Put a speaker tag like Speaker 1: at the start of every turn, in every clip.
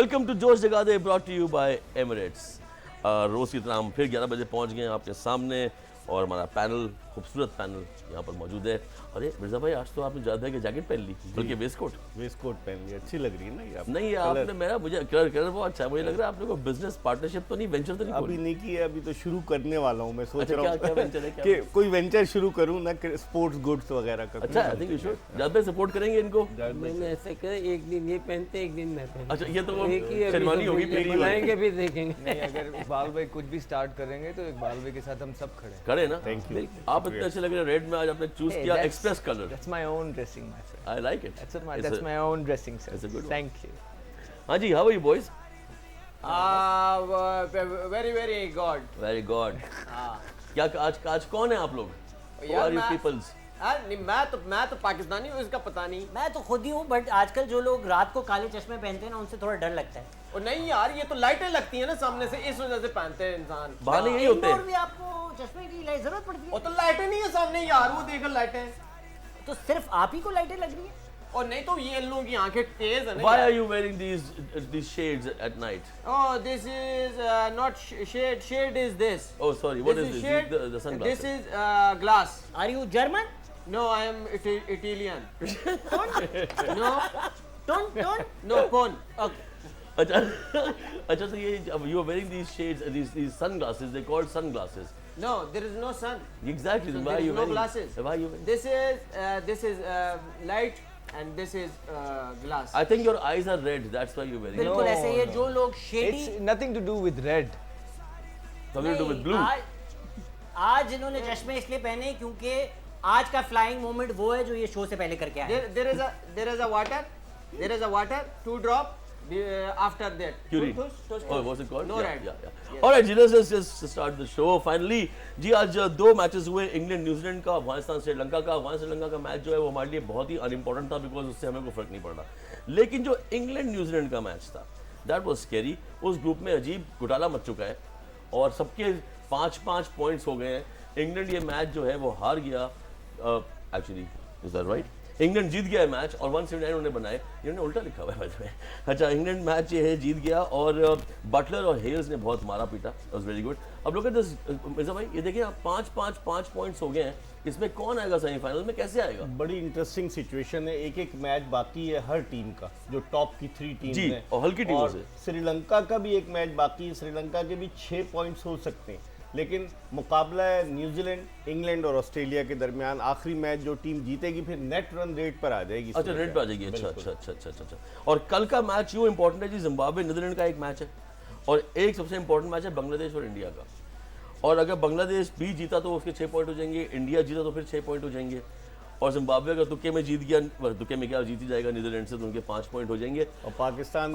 Speaker 1: Welcome to Josh Jaga De, brought to you by Emirates. रोज़ की तरह हम फिर 11 बजे पहुंच गए हैं आपके सामने और हमारा पैनल, खूबसूरत पैनल यहाँ पर मौजूद है। अरे मिर्जा भाई, आज तो आपने ज़्यादा है कि जैकेट पहन ली, बल्कि वेस्ट कोट नहीं, आपने मेरा मुझे कलर बहुत अच्छा है। मुझे लग रहा है आपने कोई बिजनेस पार्टनरशिप तो नहीं, वेंचर तो नहीं
Speaker 2: अभी नहीं की है, अभी तो शुरू करने वाला हूँ मैं। सोच
Speaker 1: अच्छा,
Speaker 2: रहा हूँ
Speaker 1: क्या वेंचर है, क्या?
Speaker 2: कि कोई वेंचर शुरू करूँ ना, स्पोर्ट्स गुड्स वगैरह का।
Speaker 1: अच्छा, आई थिंक यू शुड। ज़्यादा सपोर्ट करेंगे इनको।
Speaker 3: मैंने ऐसे कहा, एक दिन ये पहनते एक दिन मैं पहनता।
Speaker 1: अच्छा, ये तो वो
Speaker 3: एक ही
Speaker 1: शेरवानी होगी,
Speaker 3: अभी
Speaker 1: पीली
Speaker 3: तो
Speaker 1: होगी।
Speaker 3: बनाएंगे फिर देखेंगे।
Speaker 4: नहीं, अगर इकबाल भाई कुछ भी स्टार्ट करेंगे तो इकबाल भाई के साथ हम सब खड़े हैं।
Speaker 1: खड़े ना।
Speaker 2: Thank you.
Speaker 1: आप इतने अच्छे लग रहे हैं रेड में, आज आपने चूज किया
Speaker 4: That's-
Speaker 1: express colour.
Speaker 4: That's my own dressing, my friend.
Speaker 1: I like it.
Speaker 4: That's my own dressing, sir.
Speaker 1: it's a good one.
Speaker 4: Thank you.
Speaker 1: हाँ जी, how are you boys?
Speaker 5: very God.
Speaker 1: Very good. क्या आज कौन है आप लोग? Who
Speaker 5: यार
Speaker 1: are you
Speaker 5: मैं-
Speaker 1: peoples?
Speaker 5: नहीं, मैं तो पाकिस्तानी हूँ, इसका पता नहीं।
Speaker 6: मैं तो खुद ही हूँ, बट आजकल जो लोग रात को काले चश्मे पहनते हैं ना, उनसे थोड़ा डर लगता है।
Speaker 5: और नहीं यार, ये तो लाइटें लगती हैं ना सामने से, इस वजह से पहनते हैं इंसान।
Speaker 1: बहाने यही होते
Speaker 6: इंडोर
Speaker 1: हैं।
Speaker 6: भी आपको चश्मे की जरूरत पड़ती
Speaker 5: और
Speaker 6: है,
Speaker 5: तो लाइटें नहीं है सामने यार, वो देखो लाइटें।
Speaker 6: तो सिर्फ आप ही को लाइटें लग रही है।
Speaker 5: और नहीं तो ये इन लोगों की आंखें तेज है ना।
Speaker 1: Why are you wearing these shades at night?
Speaker 5: Oh, this is not shade. Shade is this.
Speaker 1: Oh, sorry. What is this?
Speaker 5: Shade.
Speaker 1: The sunglasses.
Speaker 5: This is glass.
Speaker 6: Are you German?
Speaker 5: No, I am Italian.
Speaker 6: Tone
Speaker 5: No,
Speaker 6: tone
Speaker 5: no, pon.
Speaker 1: अच्छा, अच्छा, तो ये you are wearing these shades, these sunglasses. They called sunglasses.
Speaker 5: No, there is no sun.
Speaker 1: Exactly.
Speaker 5: So
Speaker 1: Why
Speaker 5: there
Speaker 1: are
Speaker 5: is
Speaker 1: you
Speaker 5: no
Speaker 1: wearing?
Speaker 5: glasses.
Speaker 1: Why are you wearing?
Speaker 5: This is light, and this is glass.
Speaker 1: I think your eyes are red. That's why you're wearing. it.
Speaker 6: बिल्कुल ऐसे ही है। जो लोग
Speaker 4: It's
Speaker 6: shady
Speaker 4: nothing to do with red.
Speaker 1: Something to do with blue.
Speaker 6: आज इन्होंने चश्मे इसलिए पहने क्योंकि आज का फ्लाइंग मोमेंट वो है जो ये शो से पहले करके आए हैं।
Speaker 5: There is a water, 2 drop. After that,
Speaker 1: Curie.
Speaker 5: Tush.
Speaker 1: Oh, what's it called?
Speaker 5: No
Speaker 1: yeah,
Speaker 5: red.
Speaker 1: Yeah, yeah.
Speaker 5: Yes.
Speaker 1: All right, ji, let's just start the show. Finally, जी आज 2 मैचेस हुए, इंग्लैंड न्यूजीलैंड का, अफगानिस्तान श्रीलंका का। अफगान श्रीलंका का match जो है वो हमारे लिए बहुत ही अनइम्पोर्टेंट था, बिकॉज उससे हमें कोई फर्क नहीं पड़ रहा। लेकिन जो इंग्लैंड न्यूजीलैंड का मैच था, दैट वाज स्कैरी। उस ग्रुप में अजीब घोटाला मच चुका है और सबके 5-5 पॉइंट्स हो गए हैं। इंग्लैंड ये मैच जो है वो हार गया। Actually is that right? England जीत गया है मैच और 179 उन्होंने बनाए। इन्होंने उल्टा लिखा हुआ है वैसे में। अच्छा, इंग्लैंड मैच ये है जीत गया और बटलर और हेल्स ने बहुत मारा पीटा। It was very good. अब लोग मिर्जा भाई, ये देखिए आप 5 पॉइंट्स हो गए हैं। इसमें कौन आएगा सेमीफाइनल में, कैसे आएगा?
Speaker 2: बड़ी इंटरेस्टिंग सिचुएशन है। एक मैच बाकी है हर टीम का, जो टॉप की 3 टीम
Speaker 1: जी,
Speaker 2: है,
Speaker 1: और हल्की टीमों
Speaker 2: और
Speaker 1: से।
Speaker 2: श्रीलंका का भी एक मैच बाकी है। श्रीलंका के भी 6 पॉइंट्स हो सकते हैं, लेकिन मुकाबला है न्यूजीलैंड, इंग्लैंड और ऑस्ट्रेलिया के दरमियान। आखिरी मैच जो टीम जीतेगी फिर नेट रन रेट पर आ जाएगी।
Speaker 1: अच्छा, रेड पे आ जाएगी। अच्छा। और कल का मैच यूँ इंपॉर्टेंट है जी, जिम्बाब्वे नीदरलैंड का एक मैच है और एक सबसे इंपॉर्टेंट मैच है बांग्लादेश और इंडिया का। और अगर बांग्लादेश भी जीता तो उसके 6 पॉइंट हो जाएंगे, इंडिया जीता तो फिर 6 पॉइंट हो जाएंगे। और जिम्बाब्वे अगर तुक्के में जीत गया, तुक्के में क्या जीत ही जाएगा नीदरलैंड से, तो उनके 5 पॉइंट हो जाएंगे।
Speaker 2: और पाकिस्तान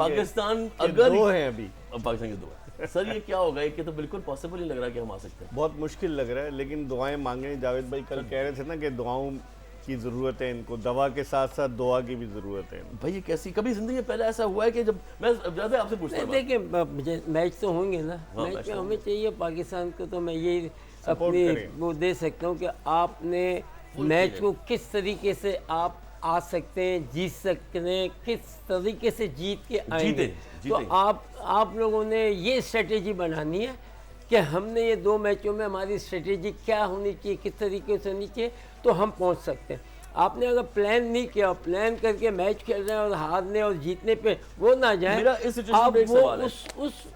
Speaker 1: अगर
Speaker 2: 2 हैं अभी।
Speaker 1: पाकिस्तान के 2 है। सर ये क्या होगा? ये तो बिल्कुल पॉसिबल नहीं लग रहा कि हम आ सकते हैं।
Speaker 2: बहुत मुश्किल लग रहा है, लेकिन दुआएं मांगे। जावेद भाई कल कह रहे थे ना कि दुआओं की ज़रूरत है इनको, दवा के साथ साथ दुआ की भी ज़रूरत है।
Speaker 1: भाई ये कैसी, कभी जिंदगी में पहले ऐसा हुआ है कि जब मैं ज़्यादा आपसे पूछता हूँ
Speaker 3: देखिए, मैच तो होंगे ना।
Speaker 1: हाँ, मैच
Speaker 3: मैच
Speaker 1: तो
Speaker 3: में हमें चाहिए पाकिस्तान को, तो मैं ये
Speaker 2: Support
Speaker 3: अपनी
Speaker 2: करें।
Speaker 3: वो दे सकता हूँ कि आपने मैच को किस तरीके से आप आ सकते हैं, जीत सकते हैं, किस तरीके से जीत के आएंगे। तो आप लोगों ने ये स्ट्रेटेजी बनानी है कि हमने ये 2 मैचों में हमारी स्ट्रेटेजी क्या होनी चाहिए, किस तरीके से होनी चाहिए, तो हम पहुंच सकते हैं। आपने अगर प्लान नहीं किया, प्लान करके मैच खेल रहे हैं और हारने और जीतने पे वो ना जाए,
Speaker 1: मेरा इस सिचुएशन
Speaker 3: आप
Speaker 1: में एक
Speaker 3: वो
Speaker 1: सवाल है।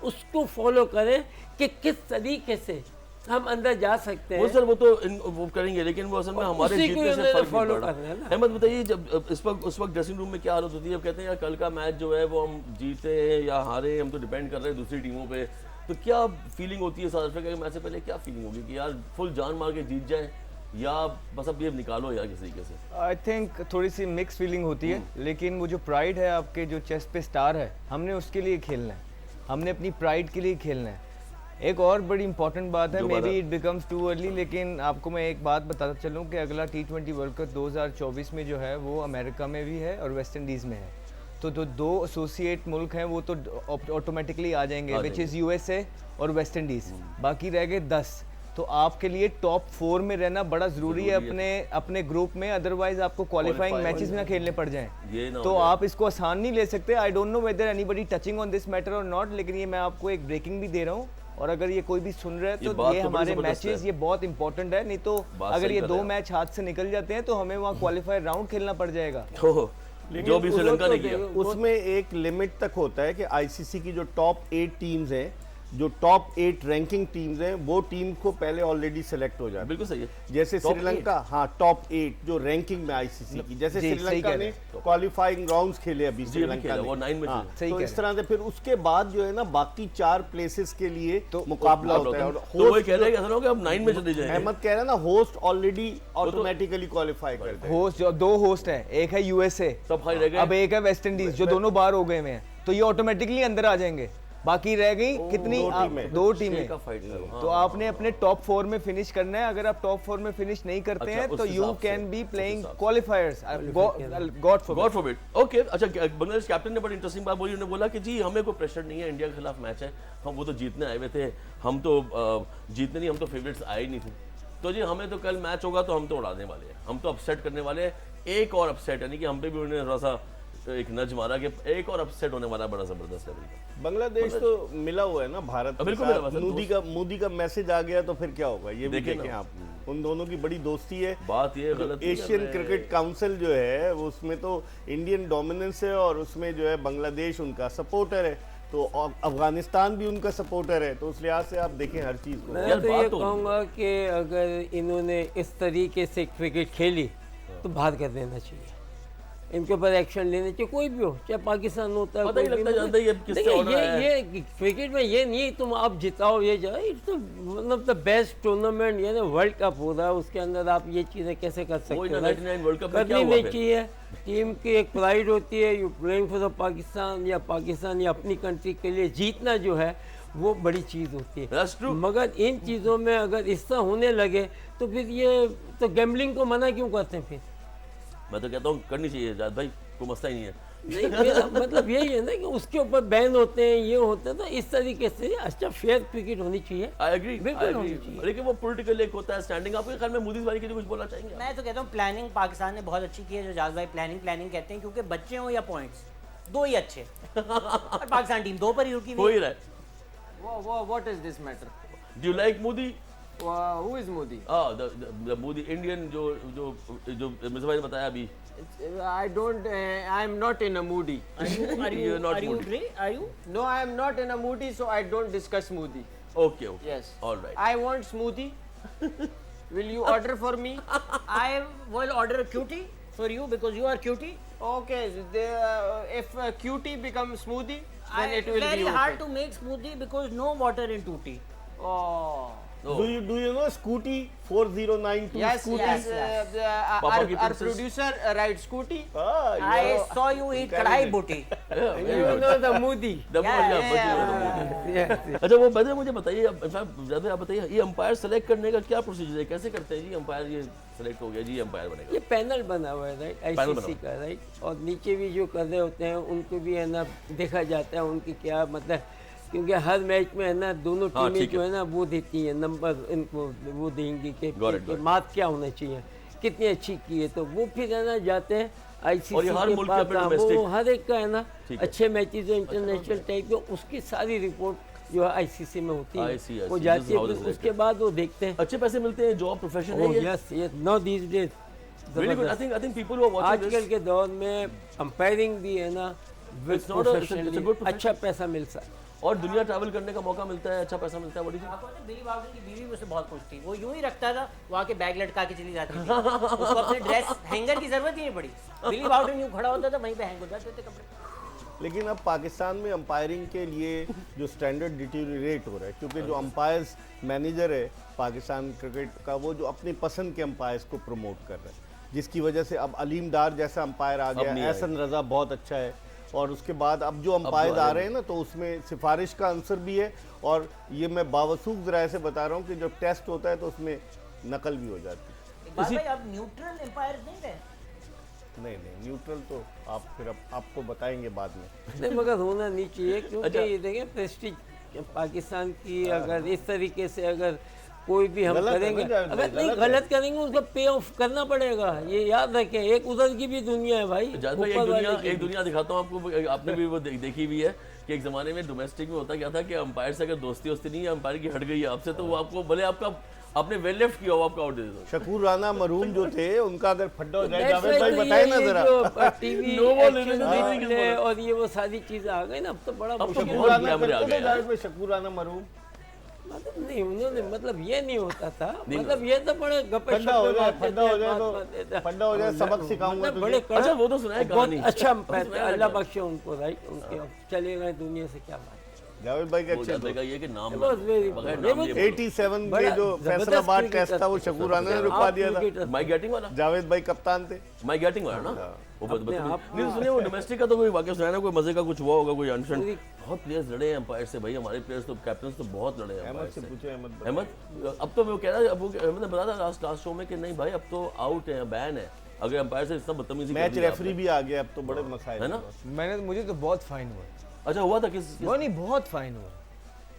Speaker 3: उसको फॉलो करें कि किस तरीके से हम अंदर जा सकते हैं।
Speaker 1: वो सर वो तो वो करेंगे, लेकिन वो असल में हमारे
Speaker 3: उसी को
Speaker 1: जीतने से
Speaker 3: उन्होंने
Speaker 1: फर्क नहीं
Speaker 3: follow
Speaker 1: पड़ रहा।
Speaker 3: करना है ना।
Speaker 1: अहमद बताइए, जब उस वक्त ड्रेसिंग रूम में क्या हालत होती है? अब कहते हैं यार कल का मैच जो है वो हम जीते या हारे, हम तो डिपेंड कर रहे हैं दूसरी टीमों पे। तो क्या फीलिंग होती है साउथ अफ्रीका के मैच से पहले? क्या फीलिंग होगी कि यार फुल जान मार के जीत जाए या बस अब ये निकालो यार किसी तरीके से?
Speaker 4: आई थिंक थोड़ी सी मिक्स फीलिंग होती है, लेकिन वो जो प्राइड है आपके, जो चेस्ट पे स्टार है, हमने उसके लिए खेलना है, हमने अपनी प्राइड के लिए खेलना है। एक और बड़ी इंपॉर्टेंट बात है, may be it becomes too early, लेकिन आपको मैं एक बात बताता चलूँ कि अगला T20 वर्ल्ड कप 2024 में जो है वो अमेरिका में भी है और वेस्ट इंडीज़ में है। तो जो 2 एसोसिएट मुल्क हैं वो तो ऑटोमेटिकली आ जाएंगे, विच इज़ USA और वेस्ट इंडीज़। बाकी रह गए 10। तो आपके लिए टॉप 4 में रहना बड़ा जरूरी है अपने ग्रुप में, अदरवाइज आपको क्वालिफाइंग मैचेस में खेलने पड़ जाएं। तो आप इसको आसान नहीं ले सकते। I don't know whether anybody touching on this matter और नॉट, लेकिन ये मैं आपको एक ब्रेकिंग भी दे रहा हूँ, और अगर ये कोई भी सुन रहा है तो ये हमारे मैचेस ये बहुत इंपॉर्टेंट है, नहीं तो अगर ये 2 मैच हाथ से निकल जाते हैं तो हमें वहाँ क्वालिफायर राउंड खेलना पड़ जाएगा।
Speaker 1: जो भी श्रीलंका ने किया
Speaker 2: उसमें एक लिमिट तक होता है कि आईसीसी की जो टॉप 8 टीम्स हैं, जो टॉप 8 रैंकिंग टीम्स हैं, वो टीम को पहले ऑलरेडी सेलेक्ट हो जाती है।
Speaker 1: बिल्कुल सही है।
Speaker 2: जैसे श्रीलंका, हाँ टॉप 8 जो रैंकिंग में आईसीसी की, जैसे श्रीलंका ने क्वालिफाइंग राउंड्स खेले अभी श्रीलंका ने,
Speaker 1: वो 9 में
Speaker 2: हाँ, तो इस तरह से फिर उसके बाद जो है ना बाकी 4 प्लेसेस के लिए तो मुकाबला होता है। और
Speaker 1: तो वही कह रहे हैं कि ऐसा हो कि अब 9 में चले जाएंगे।
Speaker 2: अहमद कह रहा है ना, होस्ट ऑलरेडी ऑटोमेटिकली क्वालिफाई करते हैं।
Speaker 4: होस्ट जो 2 होस्ट हैं, एक है यूएसए,
Speaker 1: सब खाली रह गए,
Speaker 4: अब एक है वेस्ट इंडीज, जो दोनों बाहर हो गए हुए हैं, तो ये ऑटोमेटिकली अंदर आ जाएंगे। बाकी रह गई कितनी? 2 टीमें। तो आपने अपने टॉप 4 में फिनिश करना है। अगर आप टॉप 4 में फिनिश नहीं करते हैं तो you can be playing क्वालिफायर्स, God forbid.
Speaker 1: Okay, अच्छा बांग्लादेश कैप्टन ने बड़ी इंटरेस्टिंग बात बोली, उन्होंने बोला कि जी हमें कोई प्रेशर नहीं है, इंडिया के खिलाफ मैच है, हम वो तो जीतने आए हुए थे, हम तो जीतने नहीं, हम तो फेवरेट्स आए ही नहीं थे, तो जी हमें तो कल मैच होगा तो हम तो उड़ाने वाले हैं, हम तो अपसेट करने वाले हैं। एक और अपसेट, यानी कि हम पे भी उन्होंने थोड़ा सा एक नज मारा कि एक और अपसेट होने वाला बड़ा जबरदस्त लेवल का।
Speaker 2: बांग्लादेश तो मिला हुआ है ना भारत के साथ। मोदी का मैसेज आ गया तो फिर क्या होगा, ये भी देखें आप। उन दोनों की बड़ी दोस्ती है।
Speaker 1: बात ये गलत,
Speaker 2: एशियन क्रिकेट काउंसिल जो है उसमें तो इंडियन डोमिनेंस है, और उसमें जो है बांग्लादेश उनका सपोर्टर है, तो अफगानिस्तान भी उनका सपोर्टर है, तो उस लिहाज से आप देखें हर चीज़ को।
Speaker 3: मैं तो ये कहूँगा कि अगर इन्होंने इस तरीके से क्रिकेट खेली तो बाहर कर देना चाहिए, इनके ऊपर एक्शन लेने चाहिए, कोई भी हो, चाहे पाकिस्तान होता है।
Speaker 1: पता ही लगता जानता ही है किससे हो रहा है।
Speaker 3: ये क्रिकेट में ये नहीं तुम आप जिताओ ये जाए, इट्स मतलब द बेस्ट टूर्नामेंट, यानी वर्ल्ड कप हो रहा है, उसके अंदर आप ये चीज़ें कैसे कर सकते हो?
Speaker 1: 99 वर्ल्ड कप में क्या
Speaker 3: करनी
Speaker 1: हुआ
Speaker 3: नहीं
Speaker 1: फिर?
Speaker 3: चाहिए। टीम की एक प्राइड होती है, you playing for the Pakistan, या पाकिस्तान या अपनी कंट्री के लिए जीतना जो है वो बड़ी चीज़ होती है।
Speaker 1: That's true.
Speaker 3: मगर इन चीज़ों में अगर इस तरह होने लगे तो फिर ये तो गैम्बलिंग को मना क्यों करते हैं? फिर
Speaker 1: मैं तो कहता हूँ करनी चाहिए जाद भाई, कोई मसला ही नहीं है।
Speaker 3: नहीं, मेरा मतलब यही है ना कि उसके ऊपर बैन होते हैं, ये होता है, तो इस तरीके से अच्छा फेयर क्रिकेट होनी चाहिए।
Speaker 1: आई एग्री,
Speaker 3: बिल्कुल होनी चाहिए।
Speaker 1: लेकिन वो पॉलिटिकल एक होता है स्टैंडिंग। आपके ख्याल में मोदी वाली के लिए कुछ बोलना चाहेंगे?
Speaker 6: मैं तो कहता हूँ प्लानिंग पाकिस्तान ने बहुत अच्छी की है, जो जाज भाई प्लानिंग कहते हैं, क्योंकि बच्चे हो या पॉइंट्स, 2 ही अच्छे और पाकिस्तान टीम 2 पर ही रुकी
Speaker 1: हो
Speaker 6: हुई
Speaker 1: ही
Speaker 6: है।
Speaker 1: रहा है।
Speaker 5: What is this matter?
Speaker 1: Do you like Modi?
Speaker 5: Who is Modi?
Speaker 1: The Modi Indian जो मिर्जा भाई ने बताया अभी।
Speaker 5: I don't. I am not in a moody.
Speaker 1: You're not
Speaker 6: Are you
Speaker 1: moody.
Speaker 6: agree? Are you?
Speaker 5: No, I am not in a moody, so I don't discuss Modi.
Speaker 1: Okay okay,
Speaker 5: Yes.
Speaker 1: All right.
Speaker 5: I want smoothie. Will you order for me?
Speaker 6: I will order a cutie for you because you are cutie.
Speaker 5: Okay. If cutie becomes smoothie, then it will
Speaker 6: Very
Speaker 5: be
Speaker 6: hard
Speaker 5: okay.
Speaker 6: to make smoothie because no water in tutti.
Speaker 5: Oh.
Speaker 2: Do you know Scooty 4092
Speaker 5: Yes,
Speaker 2: Scooty?
Speaker 5: yes.
Speaker 1: Papa ki
Speaker 5: Our
Speaker 1: princess.
Speaker 5: producer rides scooty.
Speaker 6: I saw you eat kadai booty.
Speaker 3: You know the Modi.
Speaker 1: अच्छा वो बदले मुझे बताइए, आप बताइए ये umpire select करने का क्या प्रोसीजर है, कैसे करते हैं जी? अंपायर ये सेलेक्ट हो गया जी, अंपायर बनेगा।
Speaker 3: ये पैनल बना हुआ है, राइट, आईसीसी का, राइट, और नीचे भी जो कर रहे होते हैं उनको भी है ना देखा जाता है उनकी क्या मतलब, क्योंकि हर मैच में है ना दोनों टीमें जो है ना वो देती हैं नंबर, इनको वो देंगी कि मार्क क्या होना चाहिए, कितनी अच्छी की है, तो वो फिर है ना जाते हैं आईसीसी के पास, वो हर एक का है ना अच्छे मैचेस जो इंटरनेशनल टाइप के, उसकी सारी रिपोर्ट जो है आईसीसी में होती है, वो जाती है, फिर उसके बाद वो देखते हैं।
Speaker 1: अच्छे पैसे मिलते हैं, जॉब प्रोफेशन है ये?
Speaker 3: Yes yes, no this days
Speaker 1: Really good. I think people who are watching
Speaker 3: आजकल के दौर में अंपायरिंग भी है ना अच्छा पैसा मिल सकता है,
Speaker 1: और दुनिया ट्रैवल करने का मौका मिलता है, अच्छा पैसा मिलता है।
Speaker 6: आपको पता है बिली बाउडन की बीवी मुझसे बहुत खुश थी, वो यूं ही रखता था, वहाँ के बैग लटका के चली जाती थी, उसको अपने ड्रेस हैंगर की जरूरत ही नहीं पड़ी, बिली बाउडन यूं खड़ा होता था वहीं पे हैंग हो जाते थे कपड़े।
Speaker 2: लेकिन अब पाकिस्तान में अंपायरिंग के लिए जो स्टैंडर्ड डिटीरिएट हो रहा है, क्योंकि जो अंपायर्स मैनेजर है पाकिस्तान क्रिकेट का, वो जो अपनी पसंद के अंपायर्स को प्रमोट कर रहा है, जिसकी वजह से अब अलीम डार जैसा अंपायर आ गया, एहसन रजा बहुत अच्छा है, और उसके बाद अब जो अंपायर आ रहे हैं ना, तो उसमें सिफारिश का आंसर भी है, और ये मैं बावसूख ज़राए से बता रहा हूँ कि जब टेस्ट होता है तो उसमें नकल भी हो जाती है।
Speaker 6: भाई अब न्यूट्रल एम्पायर नहीं रहे?
Speaker 2: नहीं न्यूट्रल तो आप फिर आपको बताएंगे बाद में।
Speaker 3: नहीं, मगर होना नहीं चाहिए, क्योंकि ये देखें प्रेस्टीज पाकिस्तान की अगर इस तरीके से अगर कोई भी हम
Speaker 2: गलत है ना
Speaker 3: करेंगे,
Speaker 2: जावेद भाई,
Speaker 3: अगर नहीं
Speaker 2: गलत है।
Speaker 3: गलत करेंगे उसका पे ऑफ करना पड़ेगा, ये याद रखें। एक उधर की भी दुनिया है भाई,
Speaker 1: जावेद भाई
Speaker 3: ऊपर वाले की
Speaker 1: एक
Speaker 3: भी।
Speaker 1: दुनिया दिखाता हूँ आपको, आपने भी वो देखी हुई है कि एक ज़माने में डोमेस्टिक में होता क्या था कि अंपायर से अगर दोस्ती वोस्ती नहीं है, अंपायर की हट गई है आपसे, तो वो आपको भले आपने वेल लेफ्ट किया हो, आपका आउट दे दो।
Speaker 2: शकूर राना मरूम जो थे उनका अगर फड्डा हो जाए,
Speaker 3: That's
Speaker 2: जावेद
Speaker 3: why
Speaker 2: भाई
Speaker 3: तो
Speaker 2: बताए
Speaker 3: ये-
Speaker 2: ना
Speaker 3: ये
Speaker 2: जरा।
Speaker 3: जो टीवी
Speaker 1: No ball लेने
Speaker 3: action
Speaker 1: को नहीं किसी
Speaker 3: है
Speaker 1: को।
Speaker 3: और ये वो सारी चीजें आ गई ना, अब तो बड़ा
Speaker 1: तो
Speaker 3: मुश्किल
Speaker 1: बहुत
Speaker 2: शकूर राना
Speaker 1: कैमरे आ
Speaker 2: करते
Speaker 1: गए
Speaker 2: थे
Speaker 1: हैं।
Speaker 2: जावेद भाई, शकूर राना मरूम
Speaker 3: मतलब नहीं, उन्होंने मतलब ये नहीं होता था, मतलब ये तो बड़े गप्पे
Speaker 2: फड्डा हो
Speaker 3: शप्पे
Speaker 2: जाए,
Speaker 3: मारते
Speaker 2: फड्डा हो
Speaker 3: थे,
Speaker 2: जाए
Speaker 3: बात
Speaker 2: तो
Speaker 3: करते थे।
Speaker 2: फड्डा हो जाए, सबक सिखाऊंगा
Speaker 3: मतलब
Speaker 2: तुझे।
Speaker 3: बड़े कड़क,
Speaker 1: अच्छा, वो तो सुना है
Speaker 3: बहुत
Speaker 1: कहानी।
Speaker 3: अच्छा
Speaker 1: वो
Speaker 3: अंपायर थे,
Speaker 1: सुना है
Speaker 3: अल्लाह
Speaker 1: कहानी।
Speaker 3: बख्शे उनको, राइट, उनके अब चले गए दुनिया से, क्या बात।
Speaker 2: जावेद भाई के
Speaker 1: वो
Speaker 2: अच्छे
Speaker 1: जावेद भाई
Speaker 2: दोस्त।
Speaker 1: का ये कि नाम
Speaker 3: बस very
Speaker 1: बगैर
Speaker 3: good।
Speaker 1: नाम
Speaker 3: ये
Speaker 1: लिए
Speaker 3: बस
Speaker 2: 87
Speaker 3: बड़ा
Speaker 2: में जो
Speaker 3: जबरदस्त
Speaker 2: फैसलाबाद
Speaker 3: क्रिकेटर
Speaker 2: टेस्ट था वो शकूर राना ने रुकवा दिया था।
Speaker 1: माइक गेटिंग वाला,
Speaker 2: जावेद भाई कप्तान थे।
Speaker 1: माइक गेटिंग वाला ना, वो
Speaker 3: अपने आप
Speaker 1: नहीं तो सुनिए, वो डोमेस्टिक का तो कोई वाकई सुना है ना, कोई मजे का कुछ हुआ होगा, कोई अनशन। बहुत प्लेयर्स लड़े हैं अंपायर से भाई, हमारे प्लेयर्स तो कैप्टन तो बहुत लड़े हैं
Speaker 2: अहमद
Speaker 1: अंपायर
Speaker 2: से
Speaker 1: से।
Speaker 2: पूछो, अहमद
Speaker 1: अहमद अब तो वो कह रहा है, अब वो अहमद ने बताया था लास्ट शो में कि नहीं भाई अब तो आउट है, बैन है, अगर अंपायर से इतना बदतमीजी कर
Speaker 2: मैच
Speaker 1: दी
Speaker 2: रेफरी भी आ गया, अब तो बड़े मसाइल
Speaker 1: है ना।
Speaker 4: मुझे तो बहुत फाइन हुआ,
Speaker 1: अच्छा हुआ था किस
Speaker 4: वो नहीं बहुत फाइन हुआ,